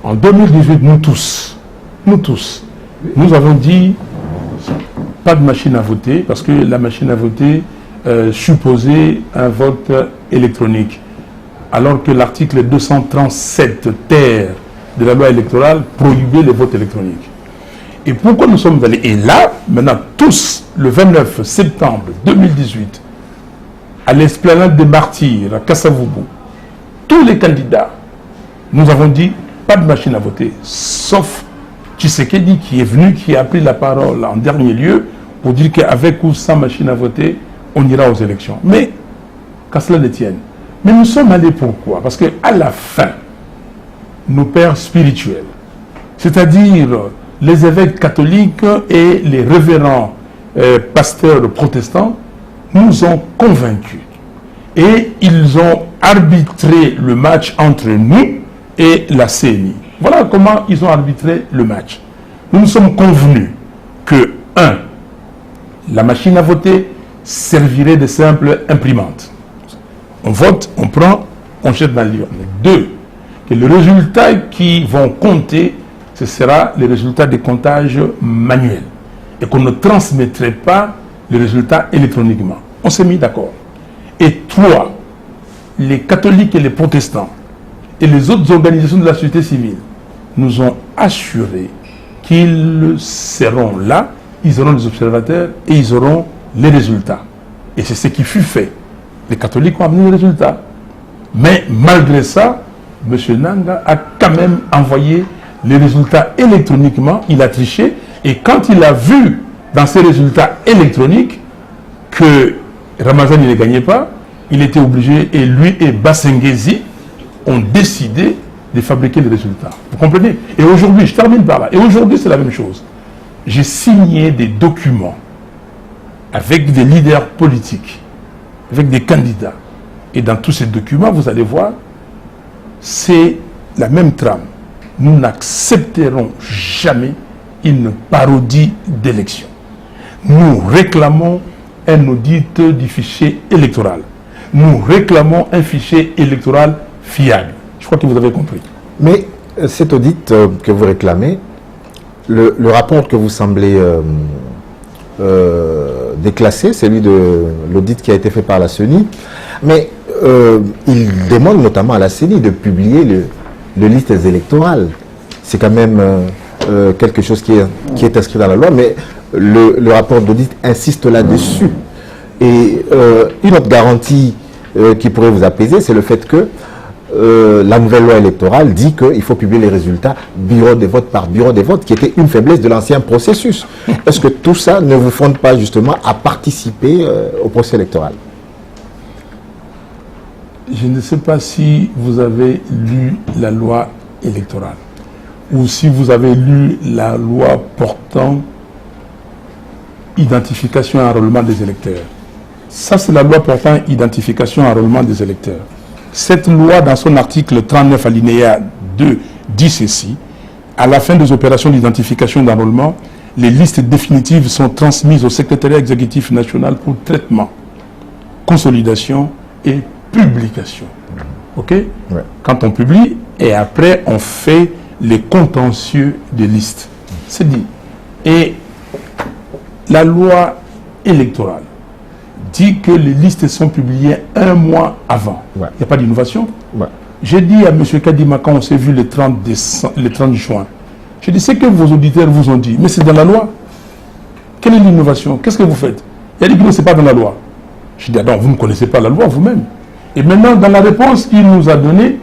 En 2018, nous tous, nous avons dit pas de machine à voter parce que la machine à voter supposait un vote électronique. Alors que l'article 237 terre de la loi électorale prohibait les votes électroniques. Et pourquoi nous sommes allés? Et là, maintenant, tous, le 29 septembre 2018, à l'esplanade des Martyrs, à Kasavubu, tous les candidats, nous avons dit pas de machine à voter, sauf Tshisekedi qui est venu, qui a pris la parole en dernier lieu pour dire qu'avec ou sans machine à voter, on ira aux élections. Mais, qu'à cela ne tienne. Mais nous sommes allés pourquoi? Parce qu'à la fin, nos pères spirituels, c'est-à-dire les évêques catholiques et les révérends pasteurs protestants, nous ont convaincus. Et ils ont arbitré le match entre nous et la CNI. Voilà comment ils ont arbitré le match. Nous nous sommes convenus que, 1, la machine à voter servirait de simple imprimante. On vote, on prend, on jette dans l'urne. 2, que les résultats qui vont compter, ce sera les résultats des comptages manuels. Et qu'on ne transmettrait pas les résultats électroniquement. On s'est mis d'accord. Et 3, les catholiques et les protestants et les autres organisations de la société civile nous ont assuré qu'ils seront là, ils auront les observateurs et ils auront les résultats. Et c'est ce qui fut fait. Les catholiques ont amené les résultats. Mais malgré ça, M. Nanga a quand même envoyé les résultats électroniquement, il a triché. Et quand il a vu dans ces résultats électroniques que Ramazan ne gagnait pas, il était obligé, et lui et Bassengezi ont décidé de fabriquer les résultats. Vous comprenez? Et aujourd'hui, je termine par là, et aujourd'hui c'est la même chose. J'ai signé des documents avec des leaders politiques, avec des candidats. Et dans tous ces documents, vous allez voir, c'est la même trame. Nous n'accepterons jamais une parodie d'élection. Nous réclamons un audit du fichier électoral. Nous réclamons un fichier électoral fiable. Je crois que vous avez compris. Mais cet audit que vous réclamez, le rapport que vous semblez déclasser, celui de l'audit qui a été fait par la CENI, mais il demande notamment à la CENI de publier le liste électorale. C'est quand même quelque chose qui est inscrit dans la loi, mais le rapport d'audit insiste là-dessus. Et une autre garantie qui pourrait vous apaiser, c'est le fait que la nouvelle loi électorale dit qu'il faut publier les résultats bureau de vote par bureau de vote, qui était une faiblesse de l'ancien processus. Est-ce que tout ça ne vous fonde pas justement à participer au processus électoral? Je ne sais pas si vous avez lu la loi électorale ou si vous avez lu la loi portant identification et enrôlement des électeurs. Ça, c'est la loi portant identification et enrôlement des électeurs. Cette loi, dans son article 39 alinéa 2, dit ceci. À la fin des opérations d'identification et d'enrôlement, les listes définitives sont transmises au secrétariat exécutif national pour traitement, consolidation et publication. Ok? Ouais. Quand on publie, et après on fait les contentieux des listes. C'est dit. Et la loi électorale dit que les listes sont publiées 1 mois avant. Ouais. Il n'y a pas d'innovation. Ouais. J'ai dit à M. Kadima quand on s'est vu le 30 juin, j'ai dit, c'est que vos auditeurs vous ont dit, mais c'est dans la loi. Quelle est l'innovation? Qu'est-ce que vous faites? Il a dit que ce n'est pas dans la loi. J'ai dit, ah non, vous ne connaissez pas la loi vous-même. Et maintenant, dans la réponse qu'il nous a donnée,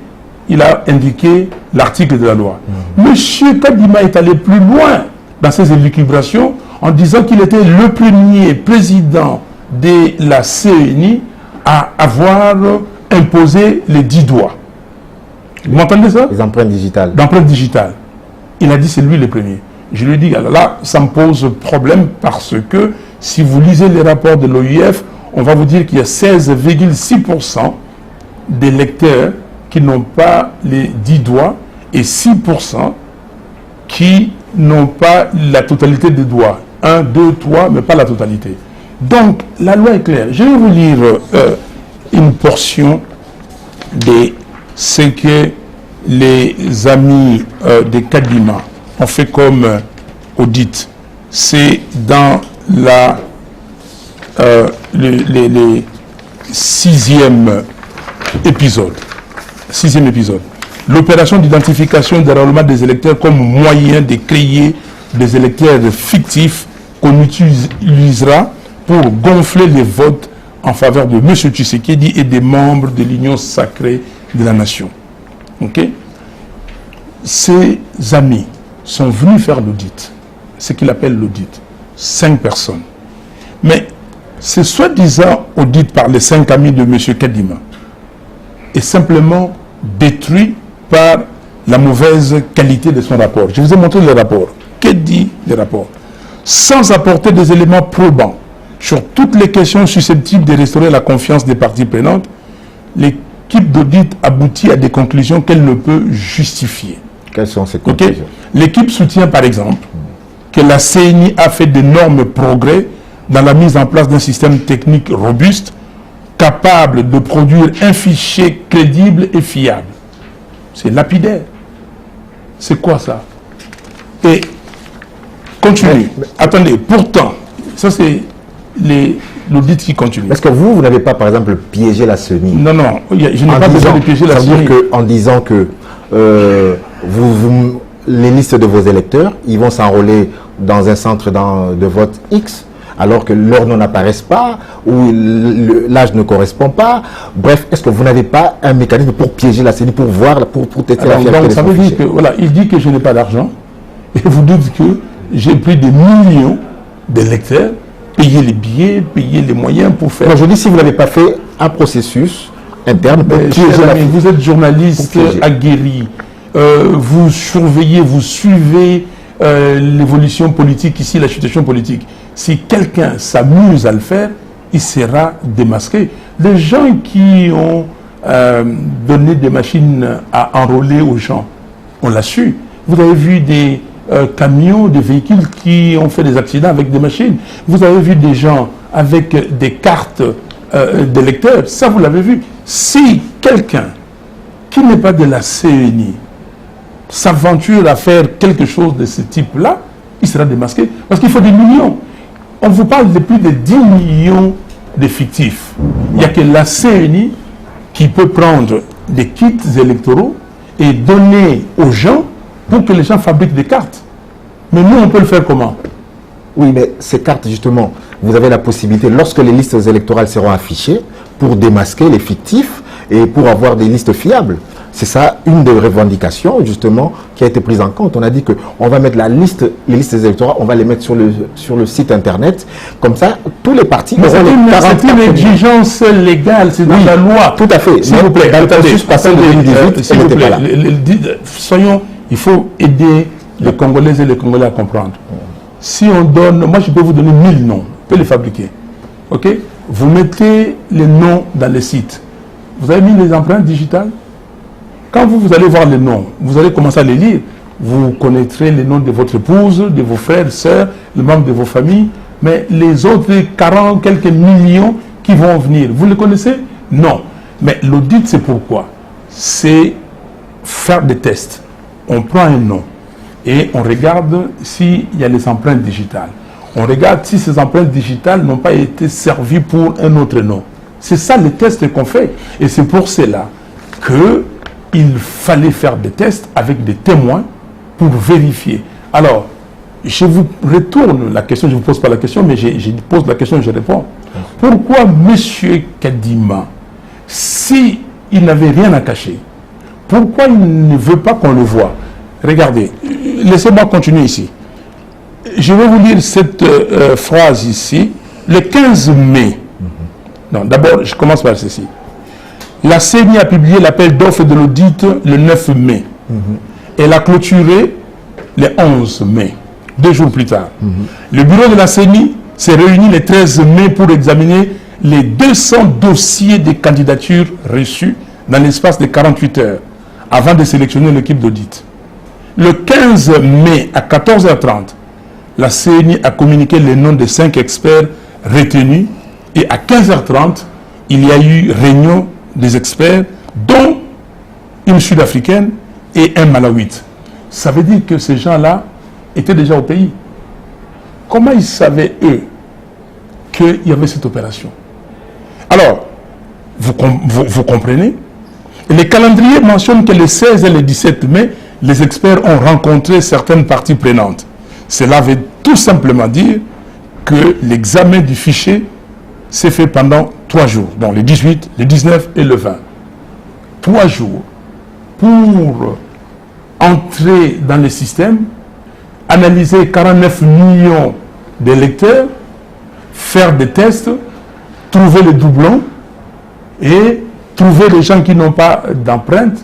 il a indiqué l'article de la loi. Monsieur Kadima est allé plus loin dans ses élucubrations en disant qu'il était le premier président de la CENI à avoir imposé les 10 doigts. Vous m'entendez ça? Les empreintes digitales. D'empreintes digitales. Il a dit c'est lui le premier. Je lui ai dit, alors là, ça me pose problème parce que si vous lisez les rapports de l'OIF, on va vous dire qu'il y a 16,6% des lecteurs qui n'ont pas les 10 doigts et 6% qui n'ont pas la totalité des doigts. 1, 2, 3, mais pas la totalité. Donc, la loi est claire. Je vais vous lire une portion de ce que les amis de Kadima ont fait comme audit. C'est dans la le 6e épisode. 6e épisode. L'opération d'identification et d'enrôlement des électeurs comme moyen de créer des électeurs fictifs qu'on utilisera pour gonfler les votes en faveur de M. Tshisekedi et des membres de l'Union sacrée de la nation. Ok? Ces amis sont venus faire l'audit, ce qu'il appelle l'audit. 5 personnes. Mais ce soi-disant audit par les 5 amis de M. Kadima est simplement détruit par la mauvaise qualité de son rapport. Je vous ai montré le rapport. Que dit le rapport? Sans apporter des éléments probants sur toutes les questions susceptibles de restaurer la confiance des parties prenantes, l'équipe d'audit aboutit à des conclusions qu'elle ne peut justifier. Quelles sont ces conclusions? L'équipe soutient par exemple que la CENI a fait d'énormes progrès dans la mise en place d'un système technique robuste capable de produire un fichier crédible et fiable. C'est lapidaire. C'est quoi ça? Et continue. Attendez, pourtant, ça c'est l'audit qui continue. Est-ce que vous n'avez pas, par exemple, piégé la CENI? Non, non, je n'ai pas besoin de piéger la CENI. Ça veut dire qu'en disant que les listes de vos électeurs, ils vont s'enrôler dans un centre de vote X, alors que leurs noms n'apparaissent pas, ou l'âge ne correspond pas. Bref, est-ce que vous n'avez pas un mécanisme pour piéger la CENI, pour voir, pour tester la fiabilité? Donc ça veut dire que, voilà, il dit que je n'ai pas d'argent, et vous dites que j'ai pris des millions d'électeurs, payer les billets, payer les moyens pour faire... Non, je dis si vous n'avez pas fait un processus interne pour piéger la CENI. Vous êtes journaliste aguerri, vous surveillez, vous suivez l'évolution politique ici, la situation politique. Si quelqu'un s'amuse à le faire, il sera démasqué. Les gens qui ont donné des machines à enrôler aux gens, on l'a su. Vous avez vu des camions, des véhicules qui ont fait des accidents avec des machines. Vous avez vu des gens avec des cartes d'électeurs. Ça, vous l'avez vu. Si quelqu'un qui n'est pas de la CENI s'aventure à faire quelque chose de ce type-là, il sera démasqué. Parce qu'il faut des millions. On vous parle de plus de 10 millions de fictifs. Il n'y a que la CENI qui peut prendre des kits électoraux et donner aux gens pour que les gens fabriquent des cartes. Mais nous, on peut le faire comment? Oui, mais ces cartes, justement, vous avez la possibilité, lorsque les listes électorales seront affichées, pour démasquer les fictifs et pour avoir des listes fiables. C'est ça, une des revendications, justement, qui a été prise en compte. On a dit qu'on va mettre les listes électorales, on va les mettre sur le site Internet. Comme ça, tous les partis... Mais c'est une exigence légale, c'est dans la loi. Tout à fait. S'il vous plaît, soyons, il faut aider les Congolaises et les Congolais à comprendre. Si on donne, moi je peux vous donner 1000 noms, je peux les fabriquer. Ok? Vous mettez les noms dans les sites. Vous avez mis les empreintes digitales. Quand vous allez voir les noms, vous allez commencer à les lire. Vous connaîtrez les noms de votre épouse, de vos frères, sœurs, les membres de vos familles. Mais les autres 40, quelques millions qui vont venir, vous les connaissez? Non. Mais l'audit, c'est pourquoi? C'est faire des tests. On prend un nom et on regarde s'il y a les empreintes digitales. On regarde si ces empreintes digitales n'ont pas été servies pour un autre nom. C'est ça les tests qu'on fait. Et c'est pour cela qu'il fallait faire des tests avec des témoins pour vérifier. Alors, je vous retourne la question, je ne vous pose pas la question, mais je pose la question et je réponds. Pourquoi M. Kadima, s'il n'avait rien à cacher, pourquoi il ne veut pas qu'on le voie? Regardez, laissez-moi continuer ici. Je vais vous lire cette phrase ici. Le 15 mai, non, d'abord, je commence par ceci. La CENI a publié l'appel d'offres de l'audit le 9 mai. Elle a clôturé le 11 mai, 2 jours plus tard. Le bureau de la CENI s'est réuni le 13 mai pour examiner les 200 dossiers de candidatures reçus dans l'espace de 48 heures avant de sélectionner l'équipe d'audit. Le 15 mai à 14h30, la CENI a communiqué les noms de 5 experts retenus et à 15h30, il y a eu réunion des experts, dont une Sud-Africaine et un Malawite. Ça veut dire que ces gens-là étaient déjà au pays. Comment ils savaient, eux, qu'il y avait cette opération? Alors, vous comprenez? Les calendriers mentionnent que le 16 et le 17 mai, les experts ont rencontré certaines parties prenantes. Cela veut tout simplement dire que l'examen du fichier s'est fait pendant 3 jours, donc le 18, le 19 et le 20. 3 jours pour entrer dans le système, analyser 49 millions d'électeurs, faire des tests, trouver les doublons et trouver les gens qui n'ont pas d'empreinte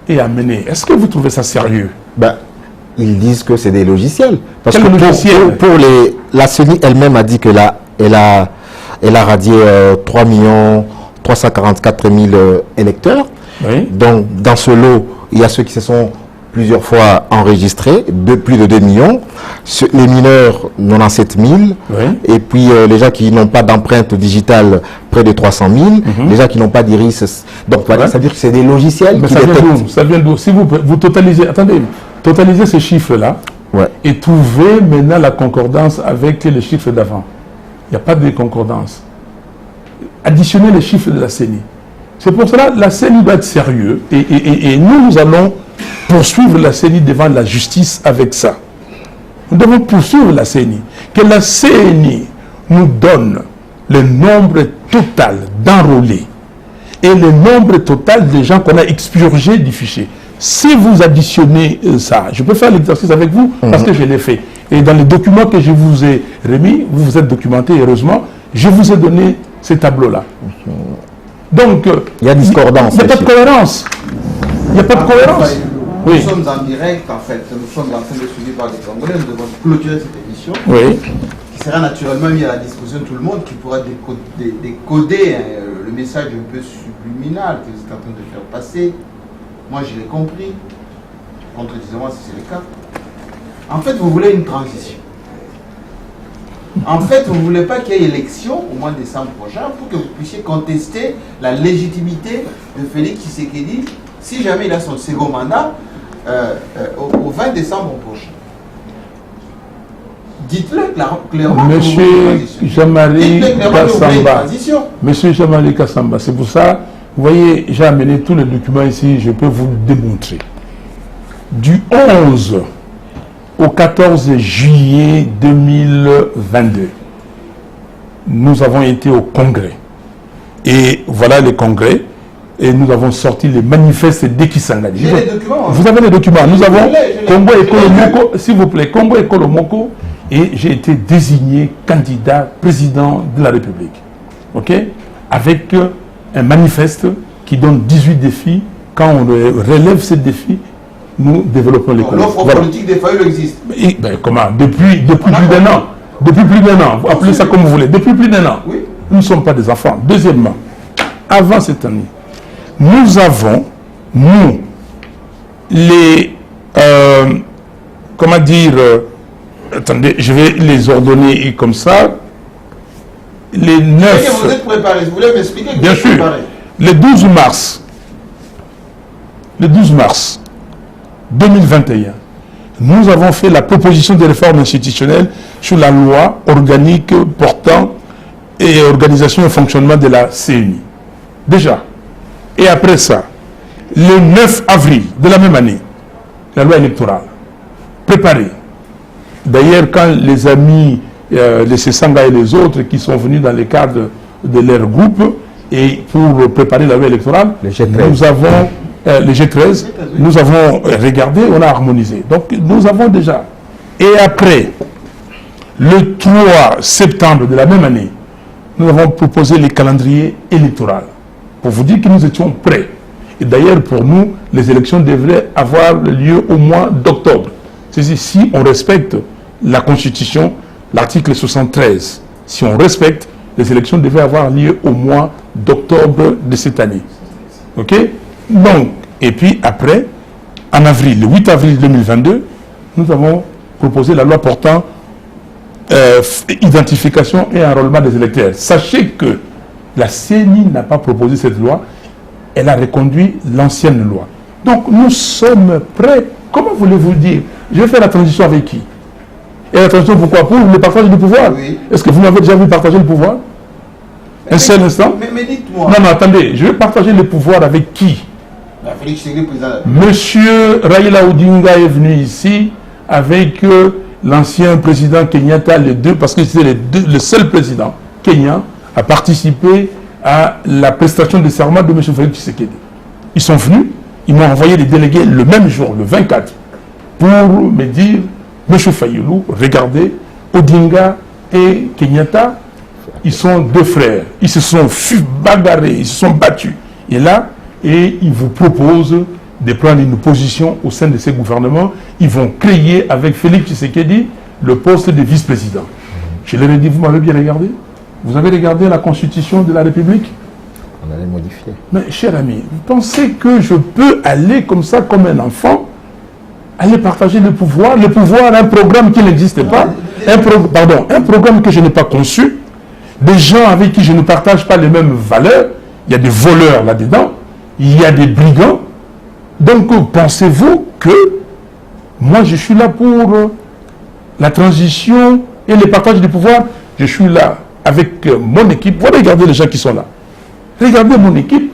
et amener. Est-ce que vous trouvez ça sérieux? Ben, ils disent que c'est des logiciels. Parce Quel que logiciel? la CENI elle-même a dit que elle a radié 3 344 000 électeurs. Oui. Donc, dans ce lot, il y a ceux qui se sont plusieurs fois enregistrés, plus de 2 millions. Les mineurs, 97 000. Oui. Et puis, les gens qui n'ont pas d'empreinte digitale, près de 300 000. Les gens qui n'ont pas d'iris. Donc, voilà, ça veut dire que c'est des logiciels Mais qui ça vient détectent. d'où? Ça vient d'où? Si vous totalisez, attendez, totalisez ces chiffres-là et trouvez maintenant la concordance avec les chiffres d'avant. Il n'y a pas de concordance. Additionnez les chiffres de la CENI. C'est pour cela que la CENI doit être sérieux et nous allons poursuivre la CENI devant la justice avec ça. Nous devons poursuivre la CENI. Que la CENI nous donne le nombre total d'enrôlés et le nombre total de gens qu'on a expurgés du fichier. Si vous additionnez ça, je peux faire l'exercice avec vous parce que je l'ai fait. Et dans les documents que je vous ai remis, vous vous êtes documenté, heureusement, je vous ai donné ces tableaux-là. Donc, il y a discordance. Il n'y a pas de cohérence. Il n'y a pas de cohérence. Nous sommes en direct, en fait. Nous sommes en train de suivre par des Congolais. Nous devons clôturer cette émission. Oui. Qui sera naturellement mis à la disposition de tout le monde, qui pourra décoder le message un peu subliminal que vous êtes en train de faire passer. Moi, je l'ai compris. Contredisez-moi si c'est le cas. En fait, vous voulez une transition. En fait, vous ne voulez pas qu'il y ait élection au mois de décembre prochain pour que vous puissiez contester la légitimité de Félix Tshisekedi si jamais il a son second mandat au 20 décembre prochain. Dites-le clairement. Monsieur Jean-Marie Kassamba. Monsieur Jean-Marie Kassamba, c'est pour ça, vous voyez, j'ai amené tous les documents ici, je peux vous le démontrer. Du 11 au 14 juillet 2022, nous avons été au Congrès. Et voilà le Congrès. Et nous avons sorti les manifestes d'Ekisangani. Vous avez les documents. Nous avons Congo Ekolo Moko, s'il vous plaît, Congo Ekolo Moko. Et j'ai été désigné candidat président de la République. OK? Avec un manifeste qui donne 18 défis. Quand on relève ces défis, nous développons l'économie. L'offre politique des Fayulu existe. Ben, comment? Depuis plus d'un an. Depuis plus d'un an. Vous appelez ça comme vous voulez. Depuis plus d'un an. Oui. Nous ne sommes pas des enfants. Deuxièmement, avant cette année, nous avons, nous, les, comment dire, attendez, je vais les ordonner comme ça, les 9... Vous êtes préparé, vous voulez m'expliquer? Bien sûr, le 12 mars 2021, nous avons fait la proposition de réforme institutionnelle sur la loi organique portant et organisation et fonctionnement de la CENI. Déjà. Et après ça, le 9 avril de la même année, la loi électorale, préparée. D'ailleurs, quand les amis, les Sesanga et les autres qui sont venus dans le cadre de leur groupe, et pour préparer la loi électorale, nous avons, les G13, nous avons regardé, on a harmonisé. Donc, nous avons déjà. Et après, le 3 septembre de la même année, nous avons proposé les calendriers électoraux. Pour vous dire que nous étions prêts. Et d'ailleurs, pour nous, les élections devraient avoir lieu au mois d'octobre. C'est-à-dire, si on respecte la Constitution, l'article 73, si on respecte, les élections devaient avoir lieu au mois d'octobre de cette année. OK? Donc, et puis après, en avril, le 8 avril 2022, nous avons proposé la loi portant identification et enrôlement des électeurs. Sachez que la CENI n'a pas proposé cette loi, elle a reconduit l'ancienne loi. Donc nous sommes prêts. Comment voulez-vous dire? Je vais faire la transition avec qui? Et la transition pourquoi? Pour le partage du pouvoir. Oui. Est-ce que vous m'avez déjà vu partager le pouvoir? Un seul instant? Mais dites-moi. Non, attendez, je vais partager le pouvoir avec qui? Monsieur Raila Odinga est venu ici avec l'ancien président Kenyatta, les deux, parce que c'est le seul président kenyan à participer à la prestation de serment de M. Félix Tshisekedi. Ils sont venus, ils m'ont envoyé des délégués le même jour, le 24, pour me dire, M. Fayulu, regardez, Odinga et Kenyatta, ils sont deux frères, ils se sont bagarrés, ils se sont battus. Et là, et ils vous proposent de prendre une position au sein de ces gouvernements. Ils vont créer avec Félix Tshisekedi le poste de vice-président. Je leur ai dit, vous m'avez bien regardé? Vous avez regardé la Constitution de la République? On allait modifier. Mais cher ami, vous pensez que je peux aller comme ça, comme un enfant, aller partager le pouvoir, un programme qui n'existe pas, un programme que je n'ai pas conçu, des gens avec qui je ne partage pas les mêmes valeurs, il y a des voleurs là-dedans, il y a des brigands. Donc, pensez-vous que moi, je suis là pour la transition et le partage du pouvoir? Je suis là avec mon équipe. Vous regardez les gens qui sont là. Regardez mon équipe,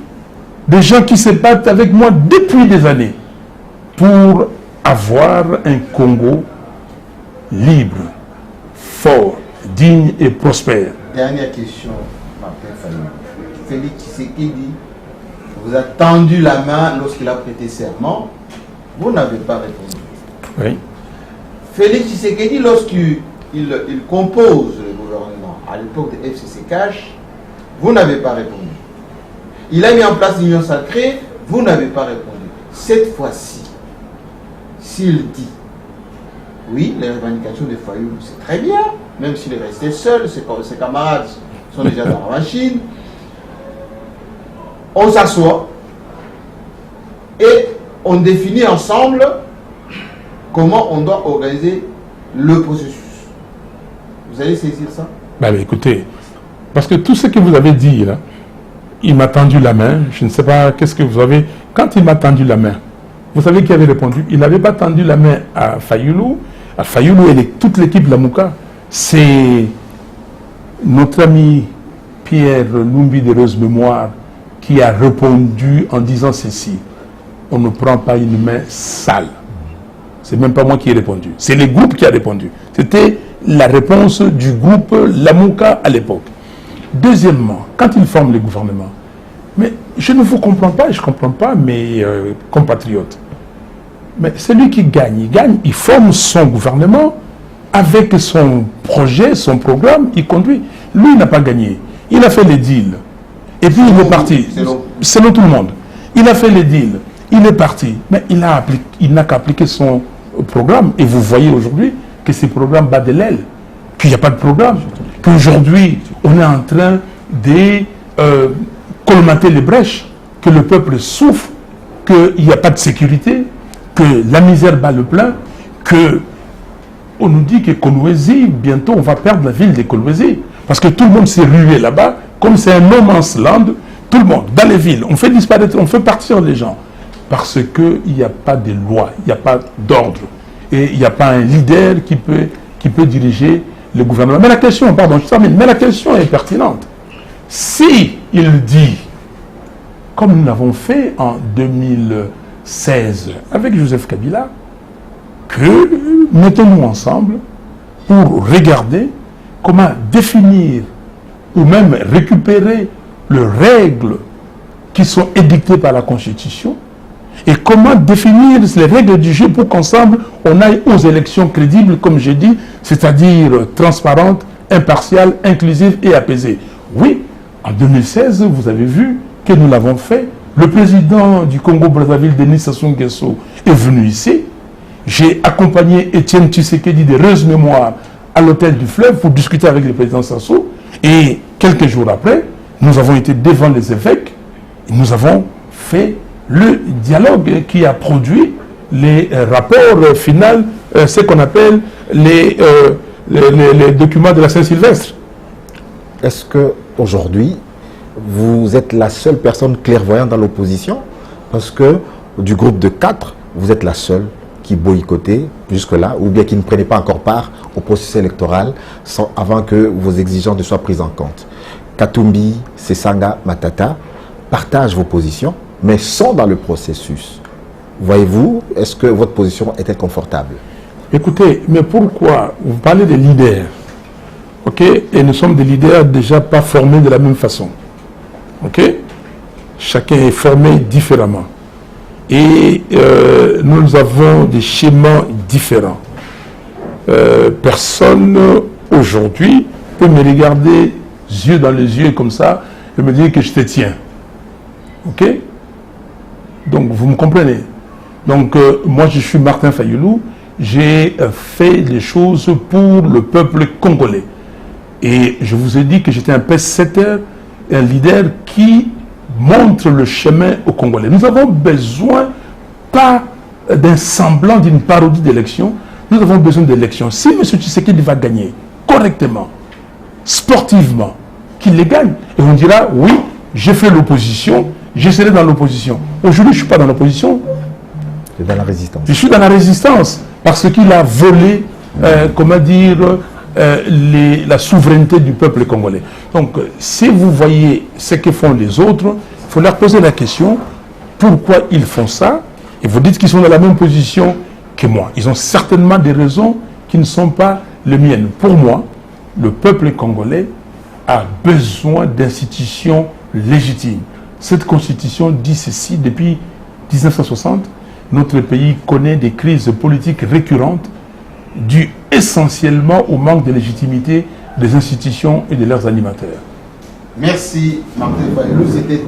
des gens qui se battent avec moi depuis des années pour avoir un Congo libre, fort, digne et prospère. Dernière question, Martin Fayulu. Félix Tshisekedi vous a tendu la main lorsqu'il a prêté serment. Vous n'avez pas répondu. Oui. Félix Tshisekedi, lorsqu'il compose le gouvernement à l'époque de FCC Cash, vous n'avez pas répondu. Il a mis en place l'union sacrée, vous n'avez pas répondu. Cette fois-ci, s'il dit, oui, les revendications de Fayulu, c'est très bien, même s'il est resté seul, ses camarades sont déjà dans la machine, on s'assoit et on définit ensemble comment on doit organiser le processus. Vous allez saisir ça? Ben, écoutez, parce que tout ce que vous avez dit là, il m'a tendu la main, je ne sais pas qu'est-ce que vous avez... Quand il m'a tendu la main, vous savez qui avait répondu? Il n'avait pas tendu la main à Fayulu. À Fayulu et toute l'équipe Lamuka. C'est notre ami Pierre Lumbi de Rose Mémoire qui a répondu en disant ceci: on ne prend pas une main sale. C'est même pas moi qui ai répondu, c'est le groupe qui a répondu. C'était la réponse du groupe Lamuka à l'époque. Deuxièmement, quand ils forment le gouvernement, mais je ne vous comprends pas, je ne comprends pas mes compatriotes. Mais celui qui gagne, il forme son gouvernement avec son projet, son programme, il conduit. Lui, il n'a pas gagné. Il a fait les deals. Et puis il est parti. Selon tout le monde. Il a fait les deals. Il est parti. Mais il n'a qu'à appliquer son programme. Et vous voyez aujourd'hui que ce programme bat de l'aile. Qu'il n'y a pas de programme. Qu'aujourd'hui, on est en train de colmater les brèches. que le peuple souffre, qu'il n'y a pas de sécurité, que la misère bat le plein, que on nous dit que Kolwezi, bientôt on va perdre la ville de Kolwezi. Parce que tout le monde s'est rué là-bas, comme c'est un no man's land, tout le monde, dans les villes, on fait disparaître, on fait partir les gens. Parce qu'il n'y a pas de loi, il n'y a pas d'ordre. Et il n'y a pas un leader qui peut diriger le gouvernement. Mais la question, pardon, je termine, mais la question est pertinente. Si il dit, comme nous l'avons fait en 2016 avec Joseph Kabila, que mettons-nous ensemble pour regarder comment définir ou même récupérer les règles qui sont édictées par la Constitution et comment définir les règles du jeu pour qu'ensemble on aille aux élections crédibles, comme j'ai dit, c'est-à-dire transparentes, impartiales, inclusives et apaisées. Oui, en 2016, vous avez vu que nous l'avons fait. Le président du Congo-Brazzaville, Denis Sassou Nguesso, est venu ici. J'ai accompagné Étienne Tshisekedi d'heureuse mémoire à l'hôtel du Fleuve pour discuter avec le président Sassou. Et quelques jours après, nous avons été devant les évêques et nous avons fait le dialogue qui a produit les rapports finaux, ce qu'on appelle les documents de la Saint-Sylvestre. Est-ce qu'aujourd'hui, vous êtes la seule personne clairvoyante dans l'opposition? Parce que du groupe de 4, vous êtes la seule qui boycottait jusque-là, ou bien qui ne prenait pas encore part au processus électoral avant que vos exigences ne soient prises en compte. Katumbi, Sesanga, Matata partagent vos positions, mais sont dans le processus. Voyez-vous, est-ce que votre position était confortable? Écoutez, mais pourquoi vous parlez des leaders, ok? Et nous sommes des leaders déjà pas formés de la même façon, ok? Chacun est formé différemment. Et nous avons des schémas différents. Personne aujourd'hui peut me regarder yeux dans les yeux comme ça et me dire que je te tiens. Ok? Donc vous me comprenez. Donc moi je suis Martin Fayulu, j'ai fait les choses pour le peuple congolais. Et je vous ai dit que j'étais un pace-setter, un leader qui montre le chemin aux Congolais. Nous avons besoin, pas d'un semblant, d'une parodie d'élection, nous avons besoin d'élections. Si M. Tshisekedi va gagner correctement, sportivement, qu'il les gagne, et on dira, oui, j'ai fait l'opposition, je serai dans l'opposition. Aujourd'hui, je ne suis pas dans l'opposition. C'est dans la résistance. Je suis dans la résistance, parce qu'il a volé, comment dire, la souveraineté du peuple congolais. Donc, si vous voyez ce que font les autres, il faut leur poser la question, pourquoi ils font ça? Et vous dites qu'ils sont dans la même position que moi. Ils ont certainement des raisons qui ne sont pas les miennes. Pour moi, le peuple congolais a besoin d'institutions légitimes. Cette constitution dit ceci: depuis 1960, notre pays connaît des crises politiques récurrentes dues essentiellement au manque de légitimité des institutions et de leurs animateurs. Merci Martin Fayulu, c'était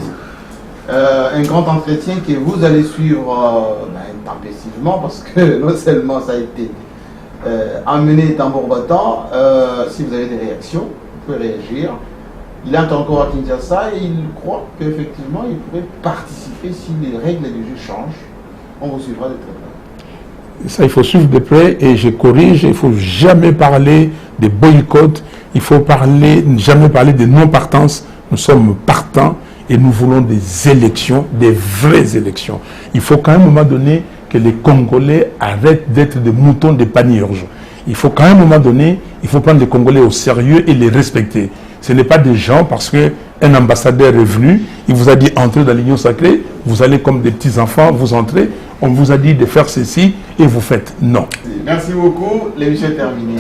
un grand entretien que vous allez suivre intempestivement parce que non seulement ça a été emmené tambour battant, si vous avez des réactions, vous pouvez réagir. Il entre encore à Kinshasa et il croit qu'effectivement il pourrait participer si les règles du jeu changent. On vous suivra de très près. Ça, il faut suivre de près et je corrige, il ne faut jamais parler de boycott, il faut jamais parler de non-partance. Nous sommes partants et nous voulons des élections, des vraies élections. Il faut qu'à un moment donné que les Congolais arrêtent d'être des moutons de panurge. Il faut qu'à un moment donné, il faut prendre les Congolais au sérieux et les respecter. Ce n'est pas des gens parce qu'un ambassadeur est venu, il vous a dit entrez dans l'union sacrée, vous allez comme des petits enfants, vous entrez, on vous a dit de faire ceci et vous faites. Non. Merci beaucoup, l'émission est terminée.